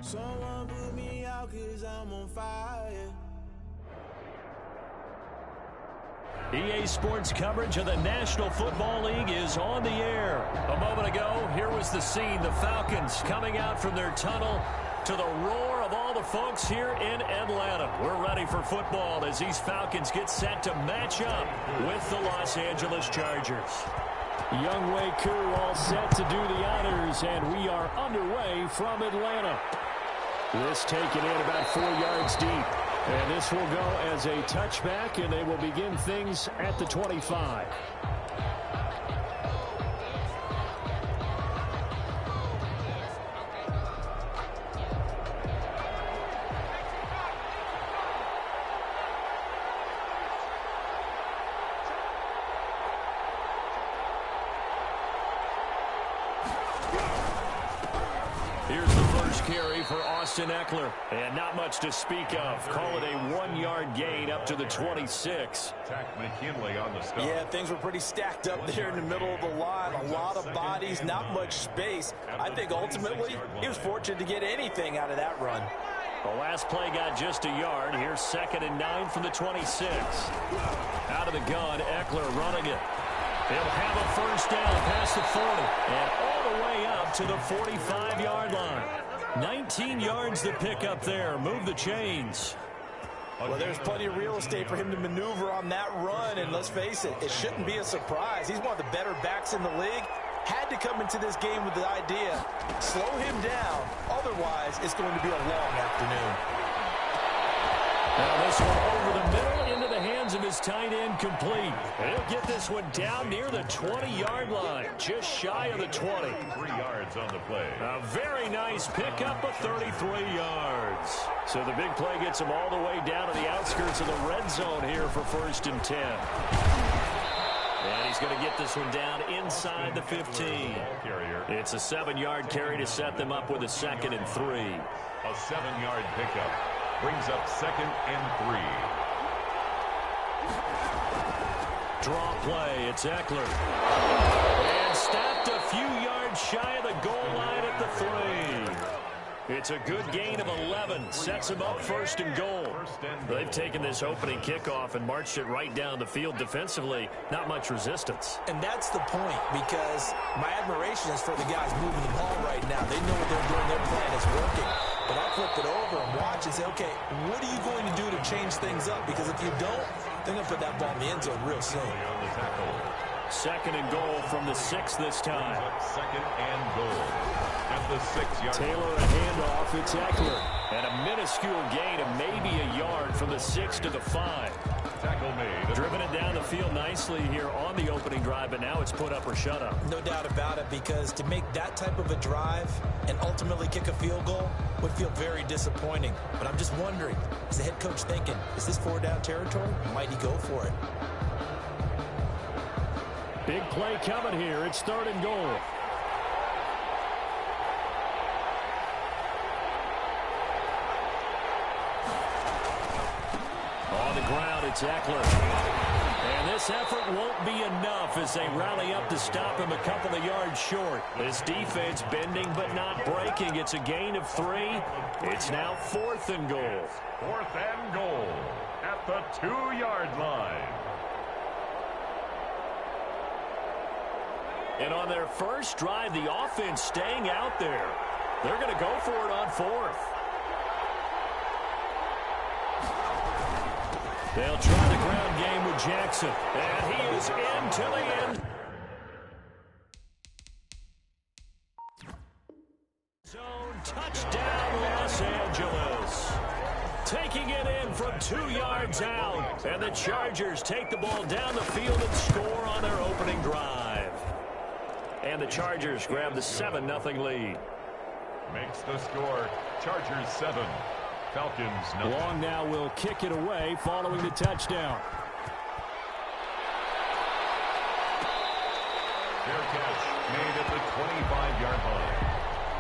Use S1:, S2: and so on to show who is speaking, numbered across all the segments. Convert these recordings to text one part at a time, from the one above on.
S1: Someone put me out 'cause I'm on fire.
S2: EA Sports coverage of the National Football League is on the air. A moment ago, here was the scene. The Falcons coming out from their tunnel to the roar of all the folks here in Atlanta. We're ready for football as these Falcons get set to match up with the Los Angeles Chargers. Younghoe Koo all set to do the honors, and we are underway from Atlanta. This taken in about 4 yards deep. And this will go as a touchback, and they will begin things at the 25. Here's the first carry for Austin Eckler. And not much to speak of. Call it a 1-yard gain up to the 26.
S3: Jack McKinley on the stop.
S4: Yeah, things were pretty stacked up there in the middle of the line. A lot of bodies, not much space. I think ultimately he was fortunate to get anything out of that run.
S2: The last play got just a yard. Here's 2nd and 9 from the 26. Out of the gun, Eckler running it. He'll have a first down past the 40 and all the way up to the 45-yard line. 19 yards to pick up there. Move the chains.
S4: Well, there's plenty of real estate for him to maneuver on that run, and let's face it, it shouldn't be a surprise. He's one of the better backs in the league. Had to come into this game with the idea, slow him down, otherwise it's going to be a long afternoon.
S2: Now this one over the middle into the hands of his tight end, complete. He'll get this one down near the 20-yard line, just shy of the 20.
S3: 3 yards on the play.
S2: A very nice pickup of 33 yards. So the big play gets him all the way down to the outskirts of the red zone here for 1st and 10. And he's going to get this one down inside the 15. It's a 7-yard carry to set them up with a 2nd and 3.
S3: A 7-yard pickup brings up 2nd and 3.
S2: Draw play, it's Eckler. And stopped a few yards shy of the goal line at the 3. It's a good gain of 11. Sets him up 1st and goal. They've taken this opening kickoff and marched it right down the field defensively. Not much resistance.
S4: And that's the point, because my admiration is for the guys moving the ball right now. They know what they're doing. Their plan is working. But I flip it over and watch and say, okay, what are you going to do to change things up? Because if you don't, they're going to put that ball in the end zone real soon.
S2: 2nd and goal from the 6 this time.
S3: 2nd and goal at the 6-yard.
S2: Taylor a handoff. It's Eckler. And a minuscule gain of maybe a yard from the 6 to the 5.
S3: Tackle made.
S2: Driven it down the field nicely here on the opening drive, but now it's put up or shut up.
S4: No doubt about it, because to make that type of a drive and ultimately kick a field goal would feel very disappointing. But I'm just wondering, is the head coach thinking, is this 4-down territory? Might he go for it?
S2: Big play coming here. It's 3rd and goal. On the ground, it's Eckler. And this effort won't be enough as they rally up to stop him a couple of yards short. This defense bending but not breaking. It's a gain of 3. It's now 4th and goal.
S3: 4th and goal at the 2-yard line.
S2: And on their first drive, the offense staying out there. They're going to go for it on 4th. They'll try the ground game with Jackson. And he is into the end zone. Touchdown, Los Angeles. Taking it in from 2 yards out. And the Chargers take the ball down the field and score on their opening drive. And the Chargers grab the 7-0 lead.
S3: Makes the score. Chargers 7. Falcons 0.
S2: Long now will kick it away following the touchdown.
S3: Fair catch made at the 25-yard line.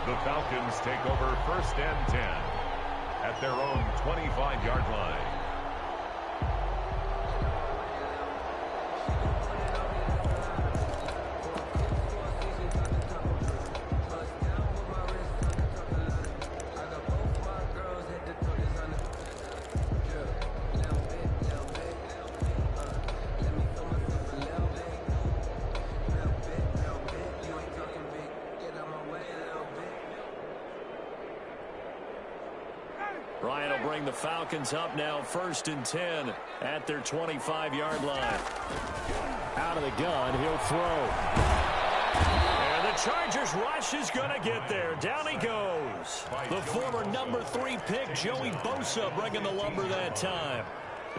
S3: The Falcons take over 1st and 10 at their own 25-yard line.
S2: Ryan will bring the Falcons up now 1st and 10 at their 25-yard line. Out of the gun, he'll throw. And the Chargers rush is going to get there. Down he goes. The former number 3 pick, Joey Bosa, bringing the lumber that time.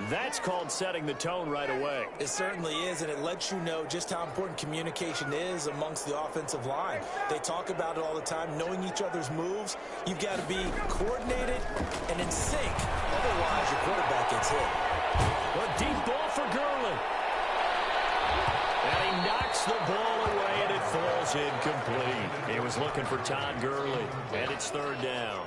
S2: That's called setting the tone right away.
S4: It certainly is, and it lets you know just how important communication is amongst the offensive line. They talk about it all the time, knowing each other's moves. You've got to be coordinated and in sync. Otherwise, your quarterback gets hit.
S2: A deep ball for Gurley. And he knocks the ball away, and it falls incomplete. He was looking for Todd Gurley, and it's 3rd down.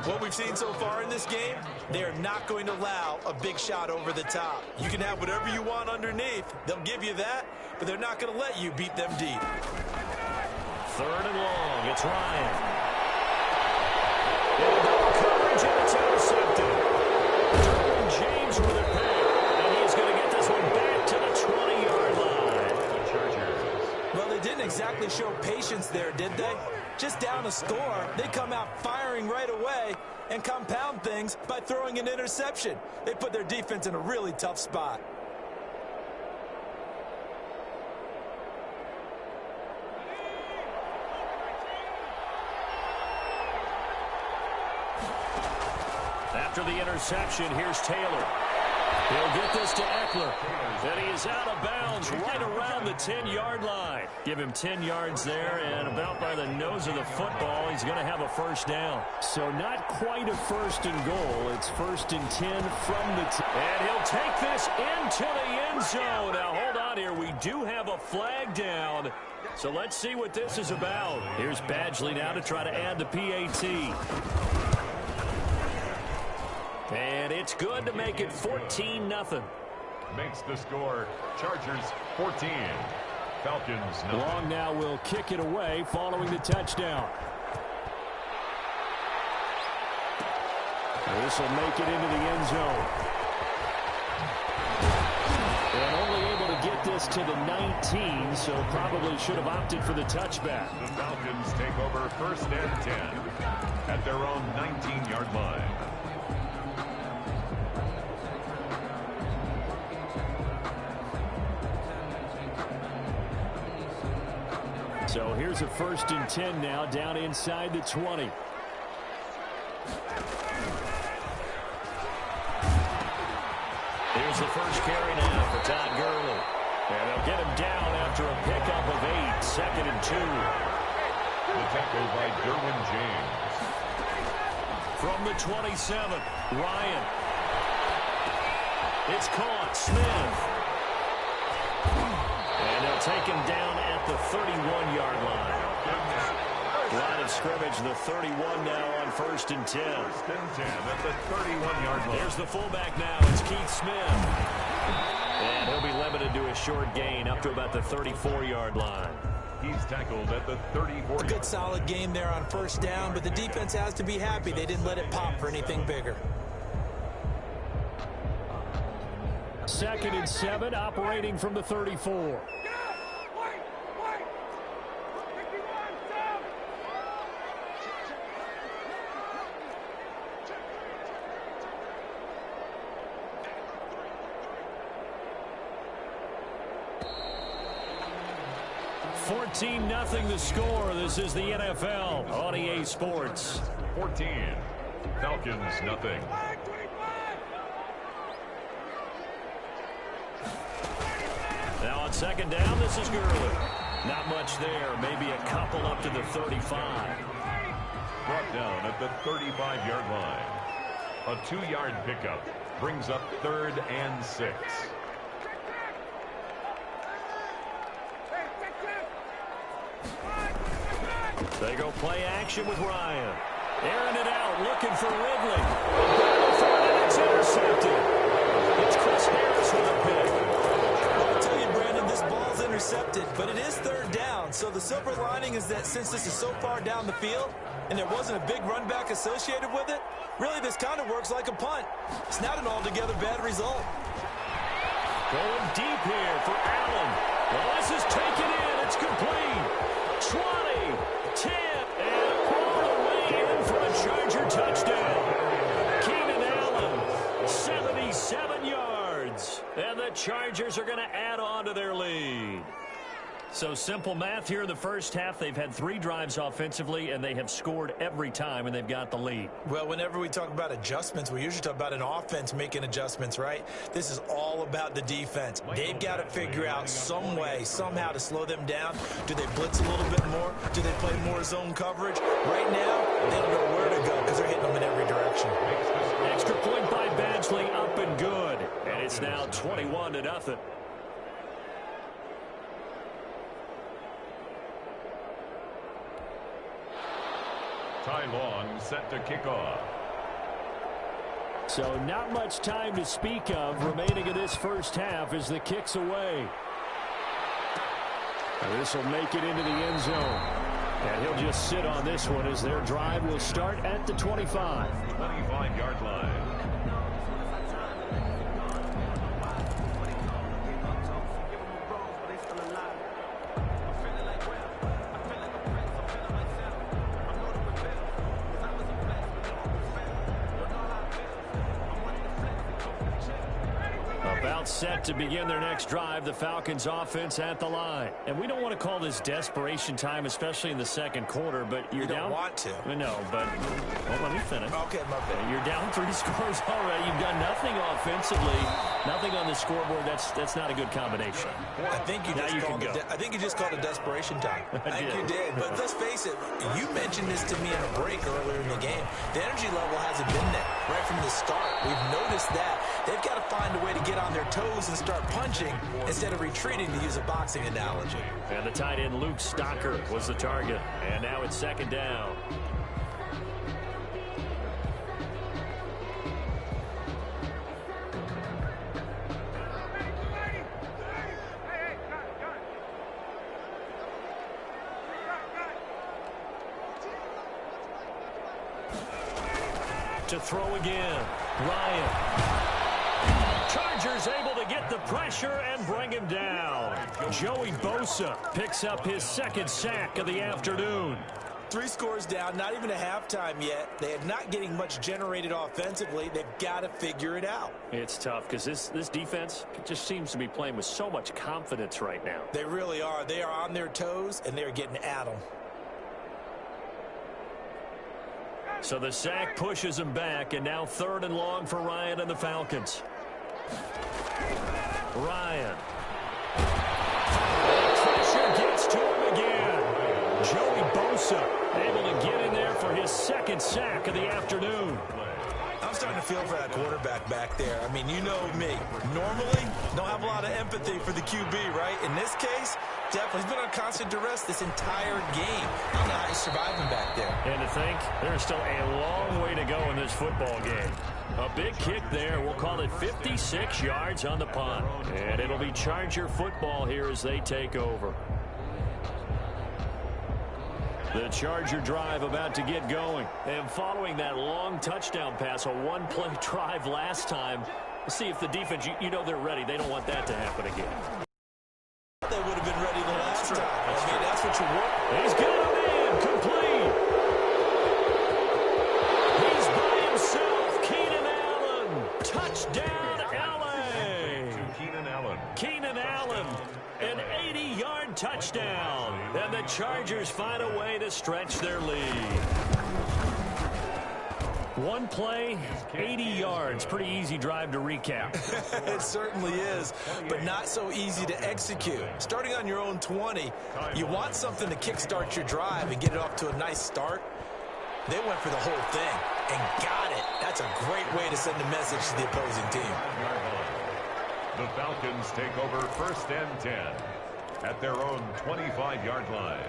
S4: What we've seen so far in this game, they are not going to allow a big shot over the top. You can have whatever you want underneath. They'll give you that, but they're not going to let you beat them deep.
S2: 3rd and long. It's Ryan. Coverage, and it's intercepted. Derwin James with a pick, and he's going to get this one back to the 20-yard line.
S4: Well, they didn't exactly show patience there, did they? Just down a score, they come out firing right away and compound things by throwing an interception. They put their defense in a really tough spot.
S2: After the interception, here's Taylor. He'll get this to Eckler. And he is out of bounds right around the 10-yard line. Give him 10 yards there, and about by the nose of the football, he's going to have a 1st down. So not quite a 1st and goal. It's 1st and 10 from the 10. And he'll take this into the end zone. Now, hold on here. We do have a flag down. So let's see what this is about. Here's Badgley now to try to add the PAT. And it's good to make it 14-0.
S3: Makes the score Chargers 14, Falcons 0.
S2: Long now will kick it away following the touchdown. This will make it into the end zone. And only able to get this to the 19, so probably should have opted for the touchback.
S3: The Falcons take over 1st and 10 at their own 19-yard line.
S2: So here's a 1st and 10 now down inside the 20. Here's the first carry now for Todd Gurley. And they'll get him down after a pickup of 8, 2nd and 2.
S3: The tackle by Derwin James.
S2: From the 27, Ryan. It's caught. Smith. And they'll take him down at the 31-yard line. Line of scrimmage, the 31 now on 1st and 10.
S3: 1st and 10 at the 31-yard line.
S2: There's the fullback now. It's Keith Smith. And he'll be limited to a short gain up to about the 34-yard line.
S3: He's tackled at the 34-yard line.
S4: Good solid game there on 1st down, but the defense has to be happy they didn't let it pop for anything bigger.
S2: 2nd and 7, operating from the 34. Nothing the score. This is the NFL on EA Sports.
S3: 14, Falcons nothing.
S2: Now on 2nd down, this is Gurley. Not much there. Maybe a couple up to the 35.
S3: Brought down at the 35-yard line. A 2-yard pickup brings up 3rd and 6.
S2: They go play action with Ryan. Airing it out, looking for Ridley. It's intercepted. It's Chris Harris with a pick.
S4: Well, I'll tell you, Brandon, this ball's intercepted, but it is 3rd down. So the silver lining is that since this is so far down the field and there wasn't a big run back associated with it, really this kind of works like a punt. It's not an altogether bad result.
S2: Going deep here for Allen. Well, this is taken in. It's complete. 20, 10, and all the way in for a Charger touchdown. Keith Bears are going to add on to their lead. So simple math here in the first half. They've had 3 drives offensively, and they have scored every time, and they've got the lead.
S4: Well, whenever we talk about adjustments, we usually talk about an offense making adjustments, right? This is all about the defense. They've got to figure out some way, somehow to slow them down. Do they blitz a little bit more? Do they play more zone coverage? Right now, they don't know where to go because they're hitting them in every direction.
S2: Extra point by Badgley, up and good. And it's now 21-0.
S3: Ty Long set to kick off.
S2: So not much time to speak of remaining in this first half as the kick's away. This will make it into the end zone. And he'll just sit on this one as their drive will start at the 25.
S3: 25-yard line.
S2: Set to begin their next drive, the Falcons offense at the line. And we don't want to call this desperation time, especially in the second quarter, but you're down.
S4: You don't want to.
S2: No, but well, let me finish.
S4: Okay, my bad.
S2: You're down 3 scores already. You've got nothing offensively, nothing on the scoreboard. That's not a good combination.
S4: I think you just called it desperation time. I think you did. But let's face it, you mentioned this to me in a break earlier in the game. The energy level hasn't been there right from the start. We've noticed that. They've got to find a way to get on their toes and start punching instead of retreating, to use a boxing analogy.
S2: And the tight end Luke Stocker was the target. And now it's second down. To throw again, Ryan. Chargers able to get the pressure and bring him down. Joey Bosa picks up his second sack of the afternoon.
S4: 3 scores down, not even a halftime yet. They are not getting much generated offensively. They've got to figure it out.
S2: It's tough because this defense just seems to be playing with so much confidence right now.
S4: They really are. They are on their toes, and they're getting at them.
S2: So the sack pushes him back, and now 3rd and long for Ryan and the Falcons. Ryan. Pressure gets to him again. Joey Bosa able to get in there for his second sack of the afternoon.
S4: I'm starting to feel for that quarterback back there. I mean, you know me. Normally, don't have a lot of empathy for the QB, right? In this case, definitely. He's been on constant duress this entire game. I don't know how he's surviving back there.
S2: And to think, there's still a long way to go in this football game. A big kick there. We'll call it 56 yards on the punt. And it'll be Charger football here as they take over. The Charger drive about to get going. And following that long touchdown pass, a one-play drive last time, see if the defense, you know they're ready. They don't want that to happen again.
S4: They would have been ready the last time. I mean, that's what you want.
S2: He's got him in. Complete. He's by himself. Keenan Allen. Touchdown, L.A.
S3: Keenan Allen.
S2: Keenan Allen. An 80-yard touchdown. And the Chargers find a way to stretch their lead. One play, 80 yards. Pretty easy drive to recap.
S4: It certainly is, but not so easy to execute. Starting on your own 20, you want something to kickstart your drive and get it off to a nice start. They went for the whole thing and got it. That's a great way to send a message to the opposing team.
S3: The Falcons take over 1st and 10 at their own 25-yard line.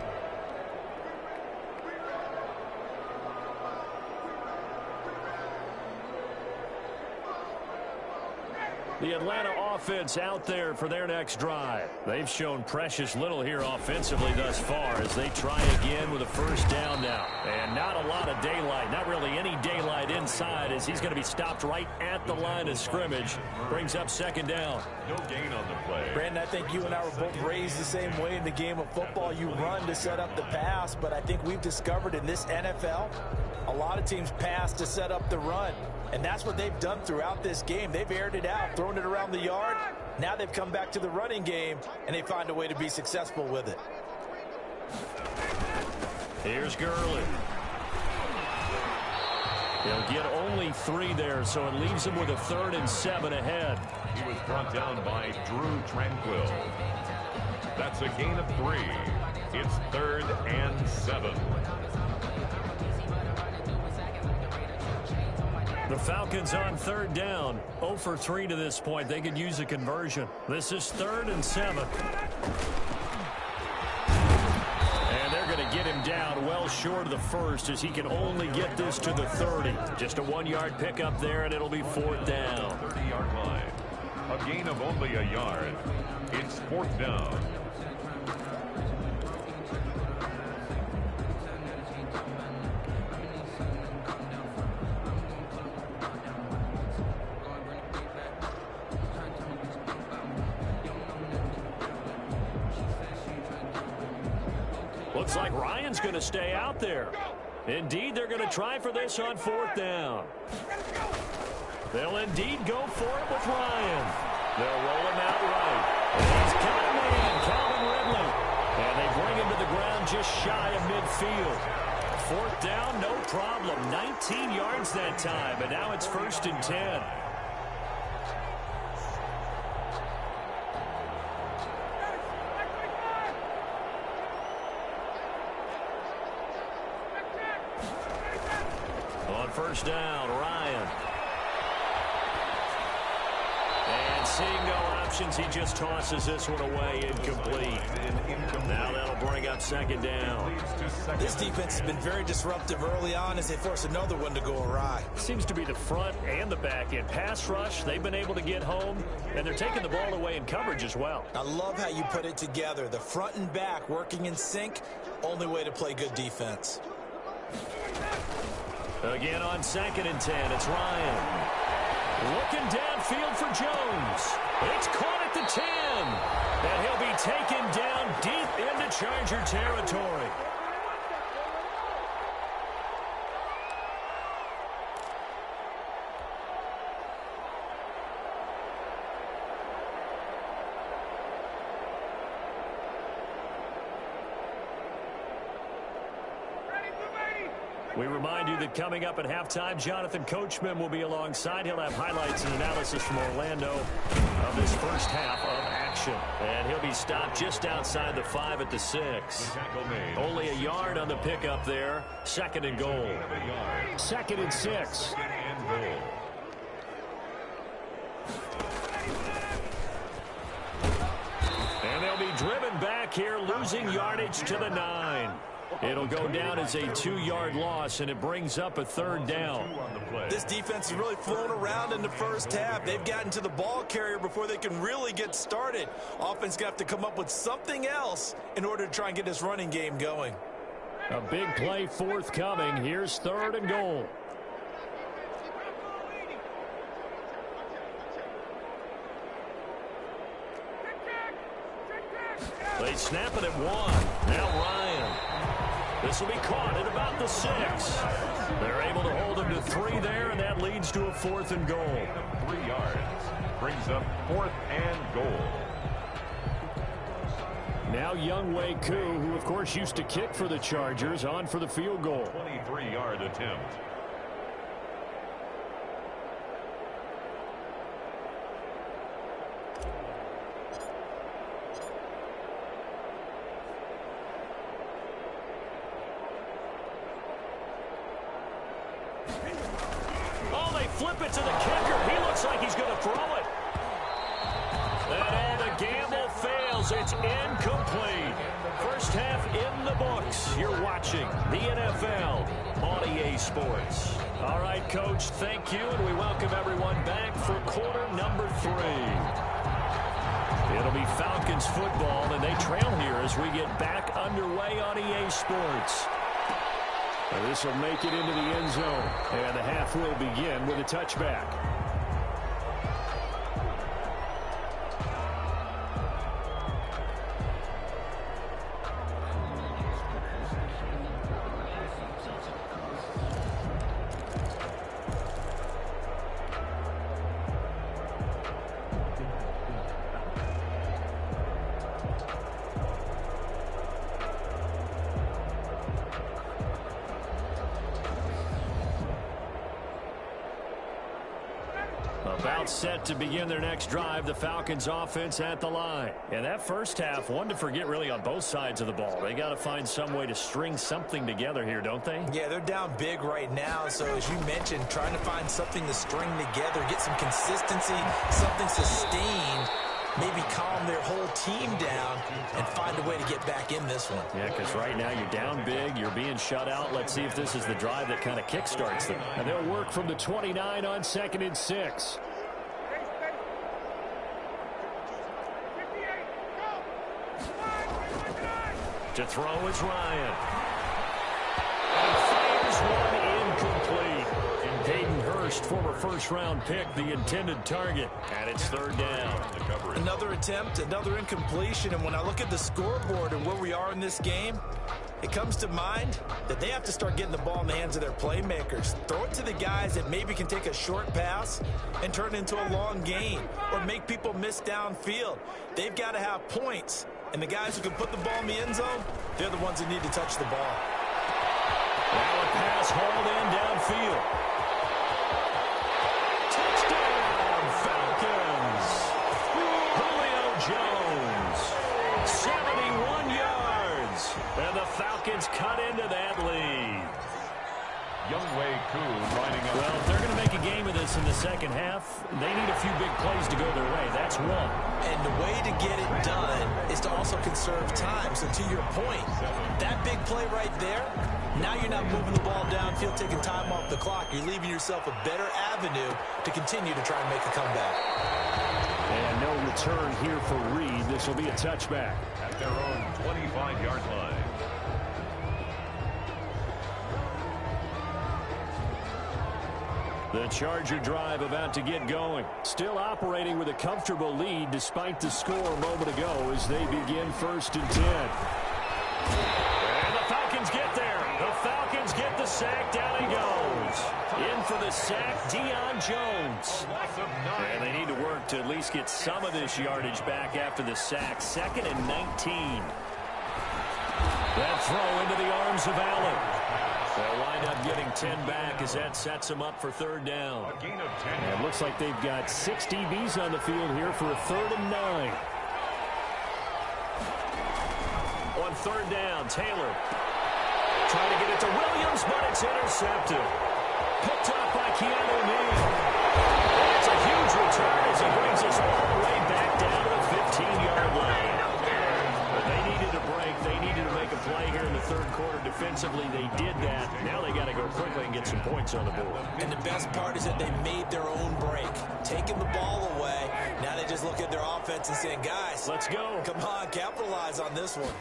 S2: The Atlanta offense out there for their next drive. They've shown precious little here offensively thus far as they try again with a first down now. And not a lot of daylight, not really any daylight inside as he's going to be stopped right at the line of scrimmage. Brings up second down.
S3: No gain on the play.
S4: Brandon, I think you and I were both raised the same way in the game of football. You run to set up the pass, but I think we've discovered in this NFL, a lot of teams pass to set up the run. And that's what they've done throughout this game. They've aired it out, thrown it around the yard. Now they've come back to the running game, and they find a way to be successful with it.
S2: Here's Gurley. He'll get only 3 there, so it leaves him with a 3rd and 7 ahead.
S3: He was brought down by Drew Tranquill. That's a gain of 3. It's 3rd and 7.
S2: The Falcons on 3rd down. 0 for 3 to this point. They could use a conversion. This is 3rd and 7. And they're going to get him down well short of the 1st as he can only get this to the 30. Just a 1-yard pickup there, and it'll be 4th down.
S3: 30-yard line. A gain of only a yard. It's 4th down.
S2: Looks like Ryan's going to stay out there. Indeed, they're going to try for this on 4th down. They'll indeed go for it with Ryan. They'll roll him out right. And he's got a man, Calvin Ridley. And they bring him to the ground just shy of midfield. 4th down, no problem. 19 yards that time, and now it's 1st and 10. On 1st down, Ryan. And seeing no options, he just tosses this one away, incomplete. Now that'll bring up 2nd down.
S4: This defense has been very disruptive early on as they force another one to go awry.
S2: Seems to be the front and the back end. Pass rush, they've been able to get home, and they're taking the ball away in coverage as well.
S4: I love how you put it together. The front and back working in sync, only way to play good defense.
S2: Again on 2nd and 10, it's Ryan. Looking downfield for Jones. It's caught at the 10. And he'll be taken down deep into Charger territory. We remind you that coming up at halftime, Jonathan Coachman will be alongside. He'll have highlights and analysis from Orlando of this first half of action. And he'll be stopped just outside the 5 at the 6. Only a yard on the pickup there. 2nd and goal. 2nd and 6. And they'll be driven back here, losing yardage to the 9. It'll go down as a 2-yard loss, and it brings up a 3rd down.
S4: This defense has really flown around in the first half. They've gotten to the ball carrier before they can really get started. Offense going to have to come up with something else in order to try and get this running game going.
S2: A big play forthcoming. Here's 3rd and goal. They snap it at 1. Now Ryan. This will be caught at about the 6. They're able to hold him to 3 there, and that leads to a 4th and goal.
S3: 3 yards. Brings up 4th and goal.
S2: Now Younghoe Koo, who of course used to kick for the Chargers, on for the field goal.
S3: 23-yard attempt.
S2: Flip it to the kicker. He looks like he's going to throw it. And the gamble fails. It's incomplete. First half in the books. You're watching the NFL on EA Sports. All right, Coach, thank you, and we welcome everyone back for quarter number 3. It'll be Falcons football, and they trail here as we get back underway on EA Sports. This will make it into the end zone, and the half will begin with a touchback. About set to begin their next drive, the Falcons offense at the line. And that first half, one to forget really on both sides of the ball. They got to find some way to string something together here, don't they?
S4: Yeah, they're down big right now. So as you mentioned, trying to find something to string together, get some consistency, something sustained, maybe calm their whole team down and find a way to get back in this one.
S2: Yeah, because right now you're down big, you're being shut out. Let's see if this is the drive that kind of kickstarts them. And they'll work from the 29 on 2nd and 6. To throw is Ryan. And fires one incomplete. And Peyton Hurst, former first-round pick, the intended target. And it's 3rd down.
S4: Another attempt, another incompletion. And when I look at the scoreboard and where we are in this game, it comes to mind that they have to start getting the ball in the hands of their playmakers. Throw it to the guys that maybe can take a short pass and turn it into a long gain or make people miss downfield. They've got to have points. And the guys who can put the ball in the end zone, they're the ones that need to touch the ball.
S2: Now a pass hauled in downfield. Touchdown, Falcons. Julio Jones, 71 yards. And the Falcons cut into that lead.
S3: Younghoe Koo lining up.
S2: Well, if they're going to make a game of this in the second half, they need a few big plays to go their way. That's one.
S4: And the way to get it done is to also conserve time. So to your point, that big play right there, now you're not moving the ball downfield, taking time off the clock. You're leaving yourself a better avenue to continue to try and make a comeback.
S2: And no return here for Reed. This will be a touchback.
S3: At their own 25-yard line.
S2: The Charger drive about to get going. Still operating with a comfortable lead despite the score a moment ago as they begin 1st and 10. And the Falcons get there. The Falcons get the sack. Down he goes. In for the sack, Deion Jones. And they need to work to at least get some of this yardage back after the sack. 2nd and 19. That throw into the arms of Allen. They'll wind up getting 10 back as that sets them up for 3rd down.
S3: A gain of 10.
S2: And it looks like they've got 6 DBs on the field here for a 3rd and 9. On 3rd down, Taylor trying to get it to Williams, but it's intercepted. Picked up by Keanu Neal. And it's a huge return as he brings us all the way back down to the 15-yard line. But they needed a break. They needed to make a play here in the 3rd quarter. Defensively, they did that. Now they got to go quickly and get some points on the board.
S4: And the best part is that they made their own break, taking the ball away. Now they just look at their offense and saying, guys,
S2: let's go.
S4: Come on, capitalize on this one.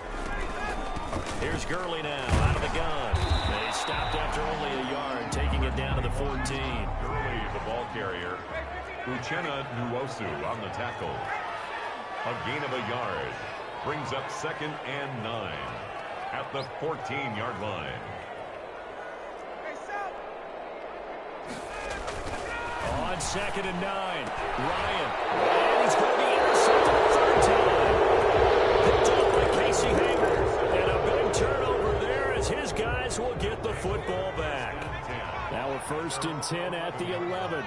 S2: Here's Gurley now, out of the gun. And he stopped after only a yard, taking it down to the 14.
S3: Gurley, the ball carrier. Uchenna Nwosu on the tackle. A gain of a yard. Brings up 2nd and 9 at the 14-yard line.
S2: On 2nd and 9, Ryan. And he's going to be intercepted a 3rd time. Picked up by Casey Hager. And a big turnover there as his guys will get the football back. Now a 1st and 10 at the 11.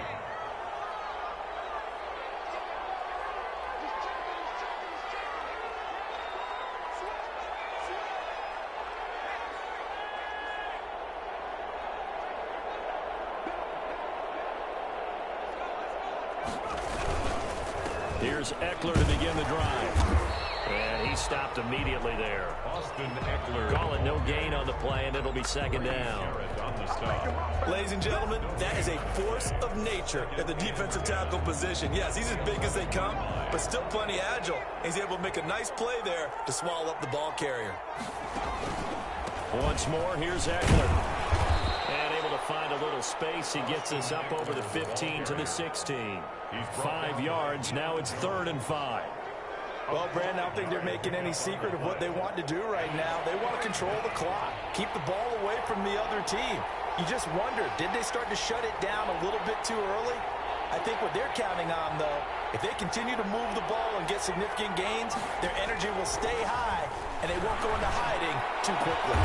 S2: Here's Eckler to begin the drive. And he stopped immediately there.
S3: Austin Eckler.
S2: Call it no gain on the play, and it'll be 2nd down.
S3: On the stop.
S4: Ladies and gentlemen, that is a force of nature at the defensive tackle position. Yes, he's as big as they come, but still plenty agile. He's able to make a nice play there to swallow up the ball carrier.
S2: Once more, here's Eckler. And able to find a little space. He gets us up over the 15 to the 16. 5 yards. Now it's 3rd and 5.
S4: Well, Brandon, I don't think they're making any secret of what they want to do right now. They want to control the clock, keep the ball away from the other team. You just wonder, did they start to shut it down a little bit too early? I think what they're counting on, though, if they continue to move the ball and get significant gains, their energy will stay high, and they won't go into hiding too quickly.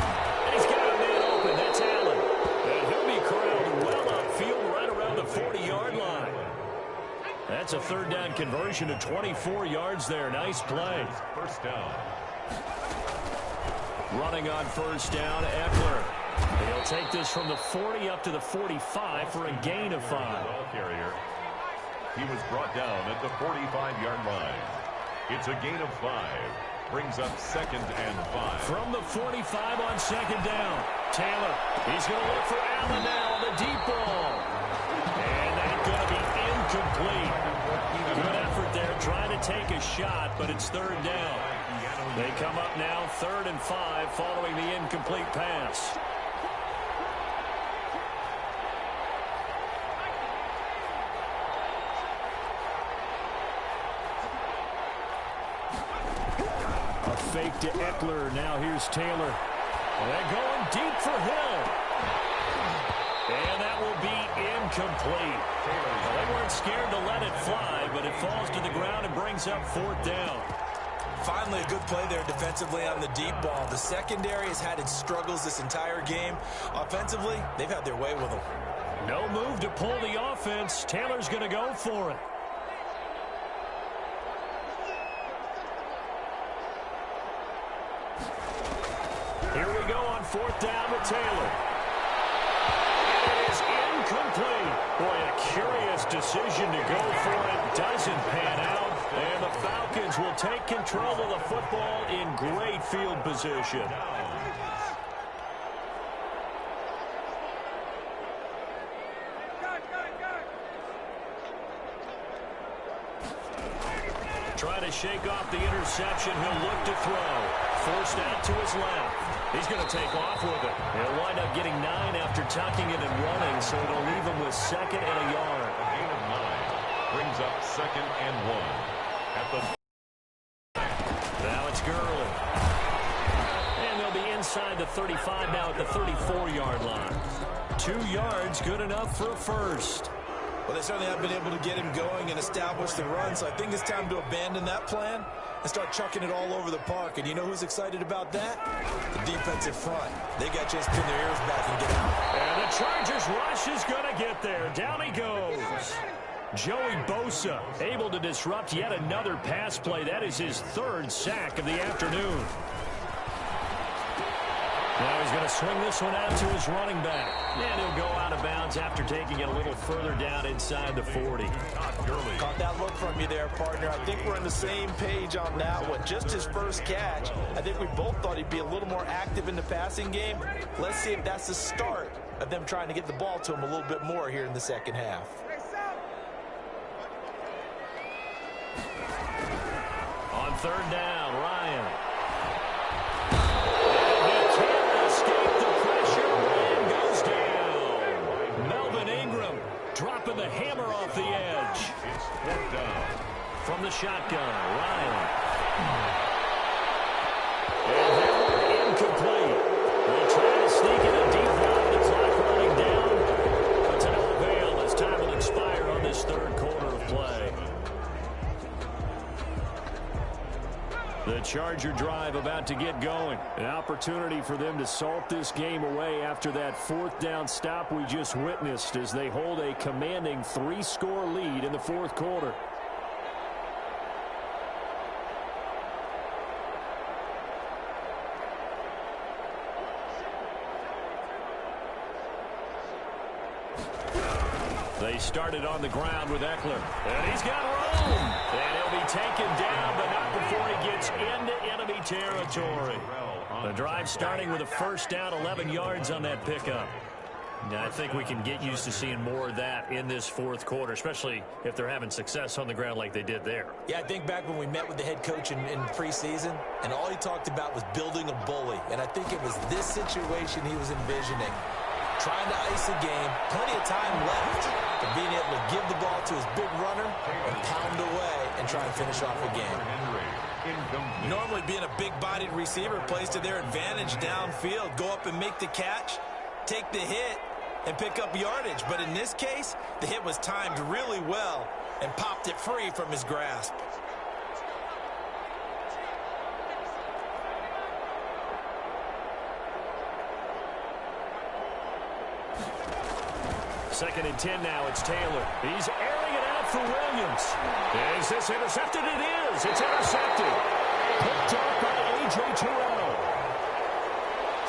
S2: And he's got a man open. That's Allen. And he'll be corralled well upfield right around the 40-yard line. That's a third down conversion to 24 yards there. Nice play.
S3: First down.
S2: Running on first down, Eckler. He'll take this from the 40 up to the 45 for a gain of 5.
S3: Ball carrier. He was brought down at the 45-yard line. It's a gain of 5. Brings up 2nd and 5.
S2: From the 45 on 2nd down. Taylor, he's going to look for Allen now on the deep ball. And that's going to be incomplete. Good effort there, trying to take a shot, but it's 3rd down. They come up now 3rd and 5 following the incomplete pass. A fake to Eckler. Now here's Taylor. They're going deep for Hill. And that will be incomplete. They weren't scared to let it fly, but it falls to the ground and brings up 4th down.
S4: Finally, a good play there defensively on the deep ball. The secondary has had its struggles this entire game. Offensively, they've had their way with them.
S2: No move to pull the offense. Taylor's going to go for it. Here we go on 4th down to Taylor. It is incomplete. Boy, a curious decision to go for it. Doesn't pan out. And the Falcons will take control of the football in great field position. Trying to shake off the interception. He'll look to throw. Forced out to his left. He's going to take off with it. He'll wind up getting 9 after tucking it and running, so it'll leave him with 2nd and a yard.
S3: A gain of 9 brings up 2nd and 1. At the
S2: now it's Gurley. And they'll be inside the 35 now at the 34-yard line. 2 yards, good enough for a first.
S4: Well, they certainly have been able to get him going and establish the run, so I think it's time to abandon that plan and start chucking it all over the park. And you know who's excited about that? The defensive front. They got to just pin their ears back and get out.
S2: And the Chargers rush is going to get there. Down he goes. Joey Bosa able to disrupt yet another pass play. That is his 3rd sack of the afternoon. Now he's going to swing this one out to his running back. And he'll go out of bounds after taking it a little further down inside the 40.
S4: Caught that look from you there, partner. I think we're on the same page on that one. Just his first catch. I think we both thought he'd be a little more active in the passing game. Let's see if that's the start of them trying to get the ball to him a little bit more here in the 2nd half.
S2: On 3rd down, Ryan. Dropping the hammer off the edge.
S3: It's 4th down.
S2: From the shotgun, Ryan. And incomplete. They'll try to sneak in a deep one. The clock running down. But to no avail as time will expire on this 3rd quarter of play. The Charger drive about to get going. An opportunity for them to salt this game away after that 4th down stop we just witnessed as they hold a commanding 3-score lead in the 4th quarter. They started on the ground with Eckler. And he's got room. And he'll be taken down, but not before he gets into enemy territory. The drive starting with a 1st down, 11 yards on that pickup. Now, I think we can get used to seeing more of that in this 4th quarter, especially if they're having success on the ground like they did there.
S4: Yeah, I think back when we met with the head coach in preseason, and all he talked about was building a bully. And I think it was this situation he was envisioning. Trying to ice a game, plenty of time left, but being able to give the ball to his big runner and pound away and try and finish off a game. Normally being a big-bodied receiver plays to their advantage downfield. Go up and make the catch, take the hit, and pick up yardage. But in this case, the hit was timed really well and popped it free from his grasp.
S2: Second and 10 now. It's Taylor. He's airing it out for Williams. Is this intercepted? It is. It's intercepted. Picked off by A.J. Terrell.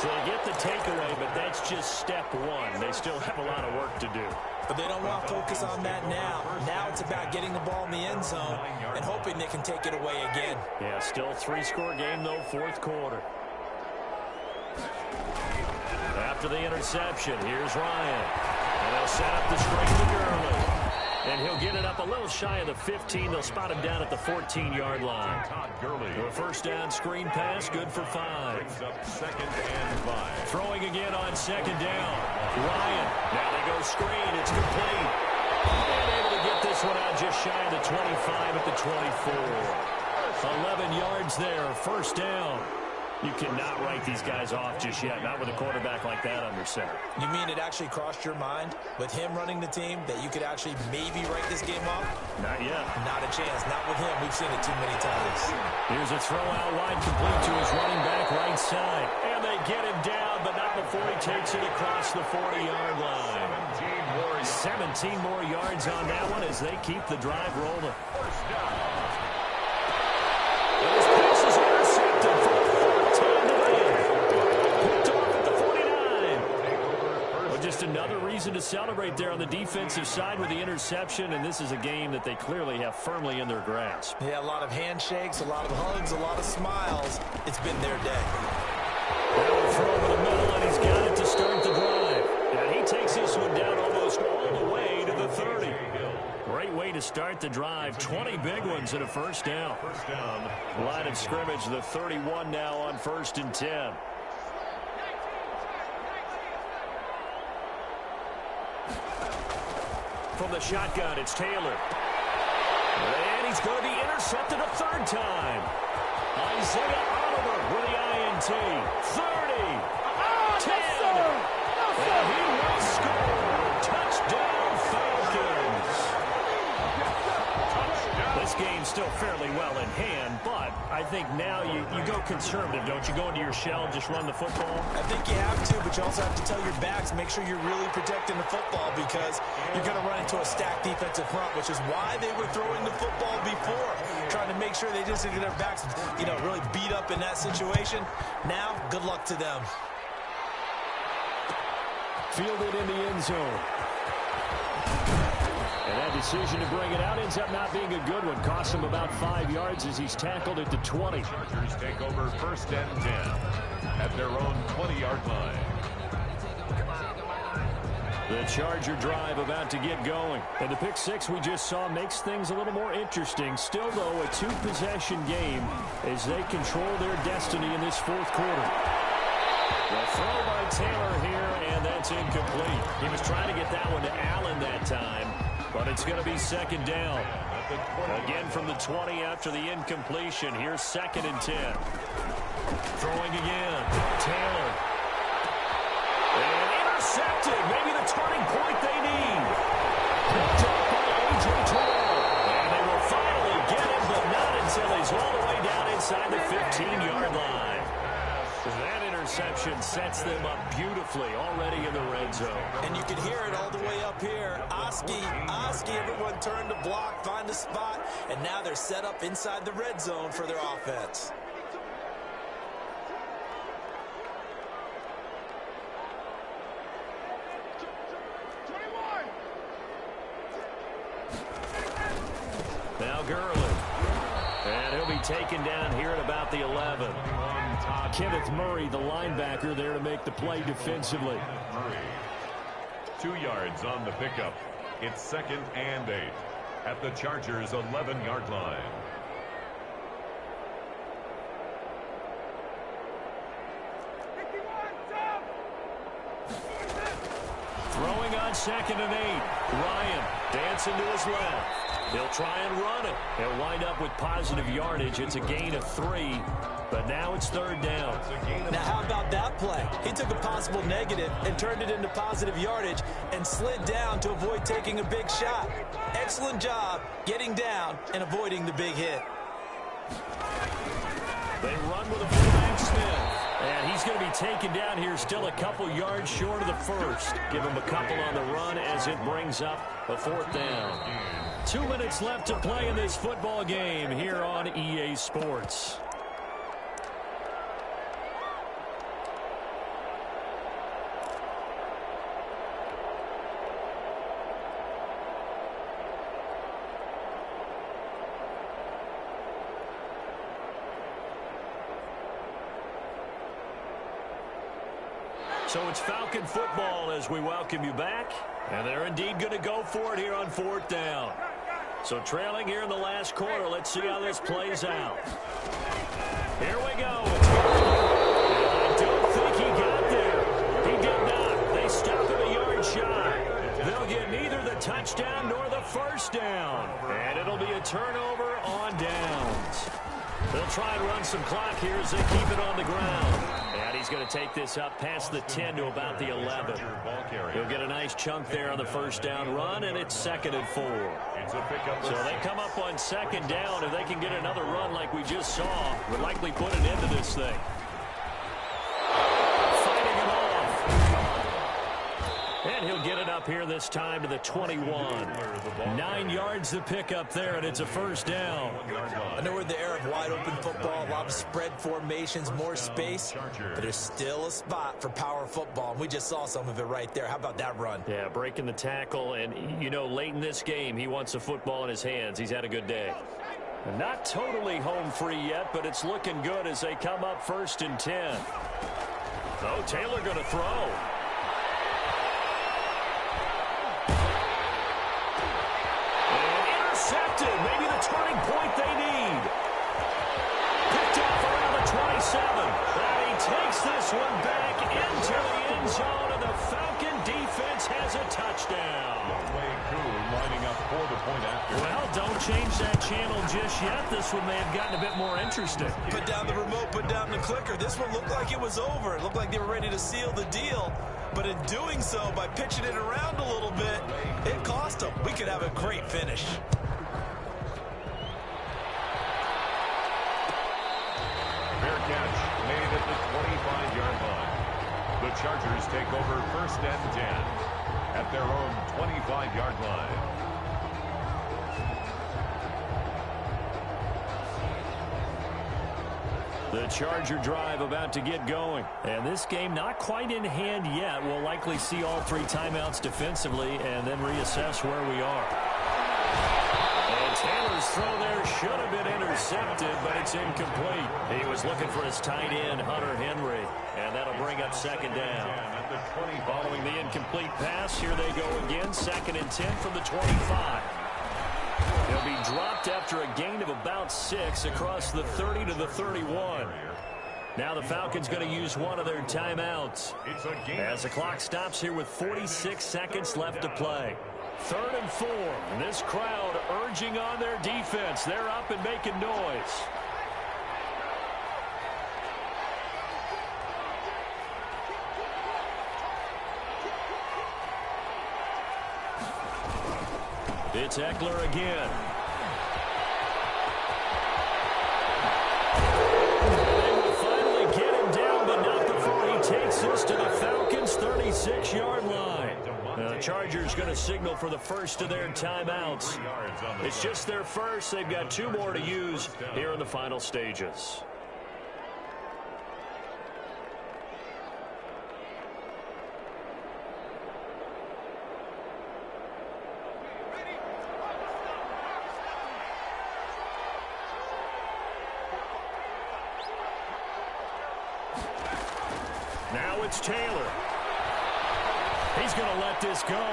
S2: So they get the takeaway, but that's just step one. They still have a lot of work to do.
S4: But they don't want to focus on that now. Now it's about getting the ball in the end zone and hoping they can take it away again.
S2: Yeah, still three-score game, though, fourth quarter. After the interception, here's Ryan. And they'll set up the screen to Gurley. And he'll get it up a little shy of the 15. They'll spot him down at the 14-yard line. A first down screen pass, good for 5.
S3: Brings up 2nd and 5.
S2: Throwing again on 2nd down. Ryan. Now they go screen. It's complete. And able to get this one out just shy of the 25 at the 24. 11 yards there, first down. You cannot write these guys off just yet, not with a quarterback like that under center.
S4: You mean it actually crossed your mind with him running the team that you could actually maybe write this game off?
S2: Not yet.
S4: Not a chance. Not with him. We've seen it too many times.
S2: Here's a throw out wide, complete to his running back right side. And they get him down, but not before he takes it across the 40-yard line. 17 more yards on that one as they keep the drive rolling.
S3: First down.
S2: This pass is intercepted for the 14 to win. Picked off at the 49. Well, just another reason to celebrate there on the defensive side with the interception, and this is a game that they clearly have firmly in their grasp.
S4: Yeah, a lot of handshakes, a lot of hugs, a lot of smiles. It's been their day.
S2: They'll throw over the middle, and he's got it to start the drive. And he takes this one down almost all the way to the 30. Great way to start the drive. 20 big ones and a first down.
S3: First down.
S2: Line of scrimmage, the 31 now on 1st and 10. From the shotgun, it's Taylor. And he's going to be intercepted a third time. Isaiah Oliver with the INT. 30. 10. And he will score. Touchdown, Falcons. This game's still fairly well in hand, but I think now you go conservative, don't you? Go into your shell, just run the football?
S4: I think you have to, but you also have to tell your backs, make sure you're really protecting the football because you're going to run into a stacked defensive front, which is why they were throwing the football before, trying to make sure they just get their backs, really beat up in that situation. Now, good luck to them.
S2: Fielded in the end zone. And that decision to bring it out ends up not being a good one. Cost him about 5 yards as he's tackled at the 20.
S3: Chargers take over 1st and 10 at their own 20-yard line.
S2: The Charger drive about to get going. And the pick six we just saw makes things a little more interesting. Still, though, a two-possession game as they control their destiny in this fourth quarter. The throw by Taylor here, and that's incomplete. He was trying to get that one to Allen that time, but it's going to be 2nd down. Again from the 20 after the incompletion. Here's 2nd and 10. Throwing again. Taylor. And intercepted. Maybe the turning point they need. Picked up by A.J. Terrell. And they will finally get him, but not until he's all the way down inside the 15-yard line. That interception sets them up beautifully already in the red zone.
S4: And you can hear it all the way up here. Oski, everyone turned to block, find a spot, and now they're set up inside the red zone for their offense.
S2: Now Gurley. And he'll be taken down here at about the 11. Kenneth Murray, the linebacker, there to make the play defensively.
S3: Murray. 2 yards on the pickup. It's 2nd and 8 at the Chargers' 11-yard line.
S2: Throwing on 2nd and 8. Ryan dancing to his left. He'll try and run it. He'll wind up with positive yardage. It's a gain of 3, but now it's 3rd down.
S4: Now, how about that play? He took a possible negative and turned it into positive yardage and slid down to avoid taking a big shot. Excellent job getting down and avoiding the big hit.
S2: They run with a fullback Smith. And he's going to be taken down here still a couple yards short of the first. Give him a couple on the run as it brings up a 4th down. 2 minutes left to play in this football game here on EA Sports. So it's Falcon football as we welcome you back. And they're indeed going to go for it here on 4th down. So trailing here in the last quarter. Let's see how this plays out. Here we go. I don't think he got there. He did not. They stop him a yard shy. They'll get neither the touchdown nor the first down. And it'll be a turnover on downs. They'll try and run some clock here as they keep it on the ground. And he's going to take this up past the 10 to about the 11. He'll get a nice chunk there on the first down run, and it's 2nd and 4. So they come up on 2nd down. If they can get another run like we just saw, would likely put an end to this thing. Fighting him off. And he'll get it up here this time to the 21. 9 yards to pick up there, and it's a first down.
S4: I know we're in the era of wide-open football, a lot of spread formations, more space, but there's still a spot for power football, and we just saw some of it right there. How about that run?
S2: Yeah, breaking the tackle, and, you know, late in this game, he wants the football in his hands. He's had a good day. Not totally home free yet, but it's looking good as they come up 1st and 10. Oh, Taylor going to throw. Maybe the turning point they need. Picked off around the 27. And he takes this one back into the end zone, and the Falcon defense has a touchdown.
S3: Lining up for the point after.
S2: Well, don't change that channel just yet. This one may have gotten a bit more interesting.
S4: Put down the remote, put down the clicker. This one looked like it was over. It looked like they were ready to seal the deal. But in doing so, by pitching it around a little bit, it cost them. We could have a great finish.
S3: Fair catch made at the 25-yard line. The Chargers take over 1st and 10 at their own 25-yard line.
S2: The Charger drive about to get going. And this game not quite in hand yet. We'll likely see all 3 timeouts defensively and then reassess where we are. And Taylor's throw there should have been intercepted, but it's incomplete. He was looking for his tight end, Hunter Henry, and that'll bring up 2nd down. Following the incomplete pass, here they go again, 2nd and 10 from the 25. He'll be dropped after a gain of about 6 across the 30 to the 31. Now the Falcons going to use one of their timeouts as the clock stops here with 46 seconds left to play. 3rd and 4. And this crowd urging on their defense. They're up and making noise. It's Eckler again. They will finally get him down, but not before he takes this to the Falcons' 36-yard line. The Chargers going to signal for the first of their timeouts. It's just their first. They've got 2 more to use here in the final stages. Now it's Taylor. He's going to let this go.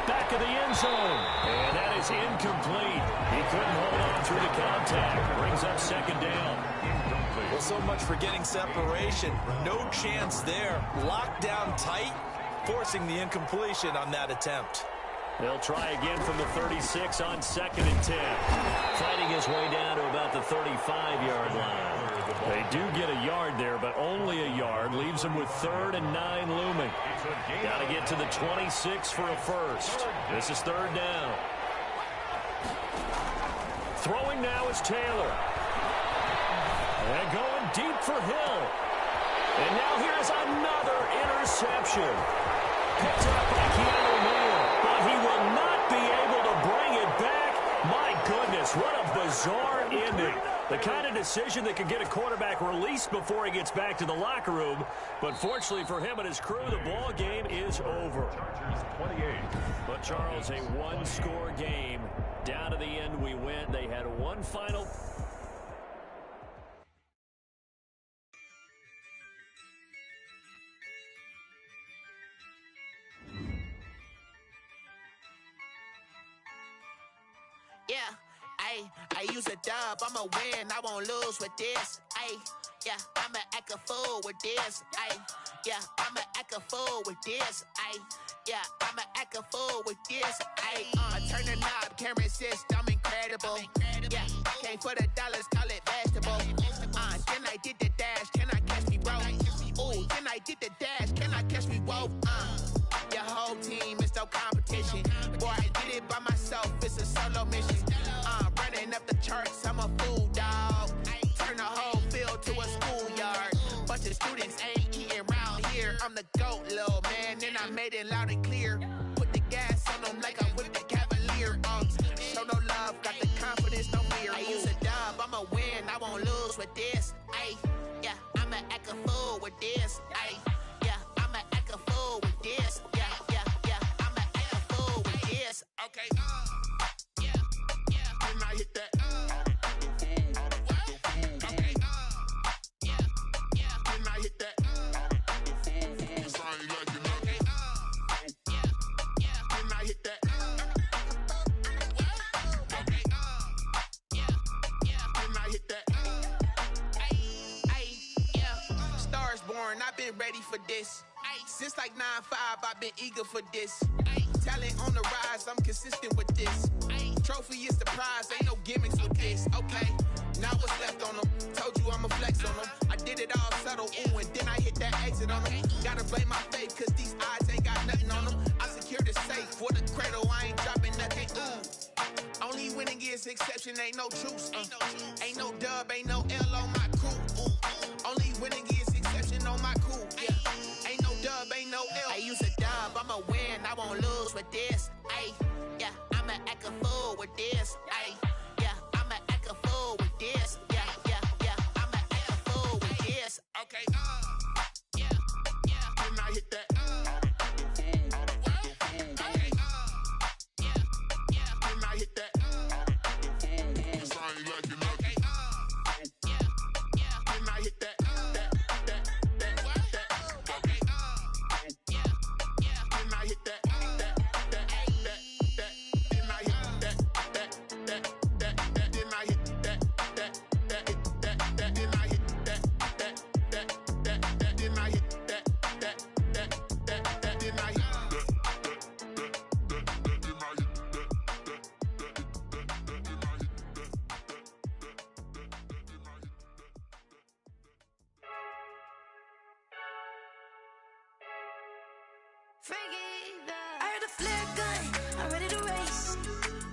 S2: Back of the end zone. And that is incomplete. He couldn't hold on through the contact. Brings up 2nd down.
S4: Well, so much for getting separation. No chance there. Locked down tight, forcing the incompletion on that attempt.
S2: They'll try again from the 36 on 2nd and 10. Fighting his way down to about the 35-yard line. They do get a yard there, but only a yard. Leaves them with 3rd and 9 looming. Got to get to the 26 for a first. This is 3rd down. Throwing now is Taylor. And going deep for Hill. And now here's another interception. Picked up by Keanu Neal. But he will not be able to bring it back. this. What a bizarre ending. The kind of decision that could get a quarterback released before he gets back to the locker room. But fortunately for him and his crew, the ball game is over.
S3: Chargers 28.
S2: But, Charles, a one-score game. Down to the end we went. They had one final.
S5: Yeah, I use a dub, I'ma win, I won't lose with this. Yeah, I'ma act a fool with this. Yeah, I'ma act a fool with this. Yeah, I'ma act a fool with this. Turn the knob, camera assist, I'm incredible. Yeah, came for the dollars, call it vegetable. Then I did the dash, can I catch me, bro? Ooh, then I did the dash, can I catch me, whoa? Your whole team is no competition. Boy, I did it by myself, it's a solo mission. Running up the charts, I'm a fool, dog. Turn the whole field to a schoolyard. Bunch of students ain't eating round here. I'm the GOAT, little man, and I made it loud and clear. Put the gas on them like I'm with the Cavalier. Show no love, got the confidence, no fear. I use a dub, I'ma win, I won't lose with this. Yeah, I'ma act a fool with this. Yeah, I'ma act a fool with this. Yeah, I'ma act a fool with this. Okay, yeah, then I hit that. Okay, yeah, then I hit that. Cause I ain't like it nothing. Yeah, then I hit that. Okay, yeah, then I hit that. Yeah, stars born, I've been ready for this. Since like 9-5, I've been eager for this. Talent on the rise, I'm consistent with this. Trophy is the prize, ain't no gimmicks with this. Okay, now what's left on them? Told you I'ma flex on them. I did it all subtle, ooh, and then I hit that exit on them. Gotta blame my faith, cause these odds ain't got nothing on them. I secured the safe for the cradle, I ain't dropping nothing, ooh. Only winning is exception, ain't no truce. Ain't no dub, ain't no L on my crew. Only winning is exception on my crew. Yeah, ain't no dub, ain't no L. I use a dub, I'ma win, I won't lose with this. Yeah, I'ma act a fool with this. Yeah, I'ma act a fool with this. Yeah, I'ma act a fool with this. Okay, yeah, then I hit that. Okay, yeah, then I hit that. Cause I ain't like it nothing. Okay, yeah, then I hit that. Okay, yeah, then I hit that.
S6: I heard a flare gun, I'm ready to race.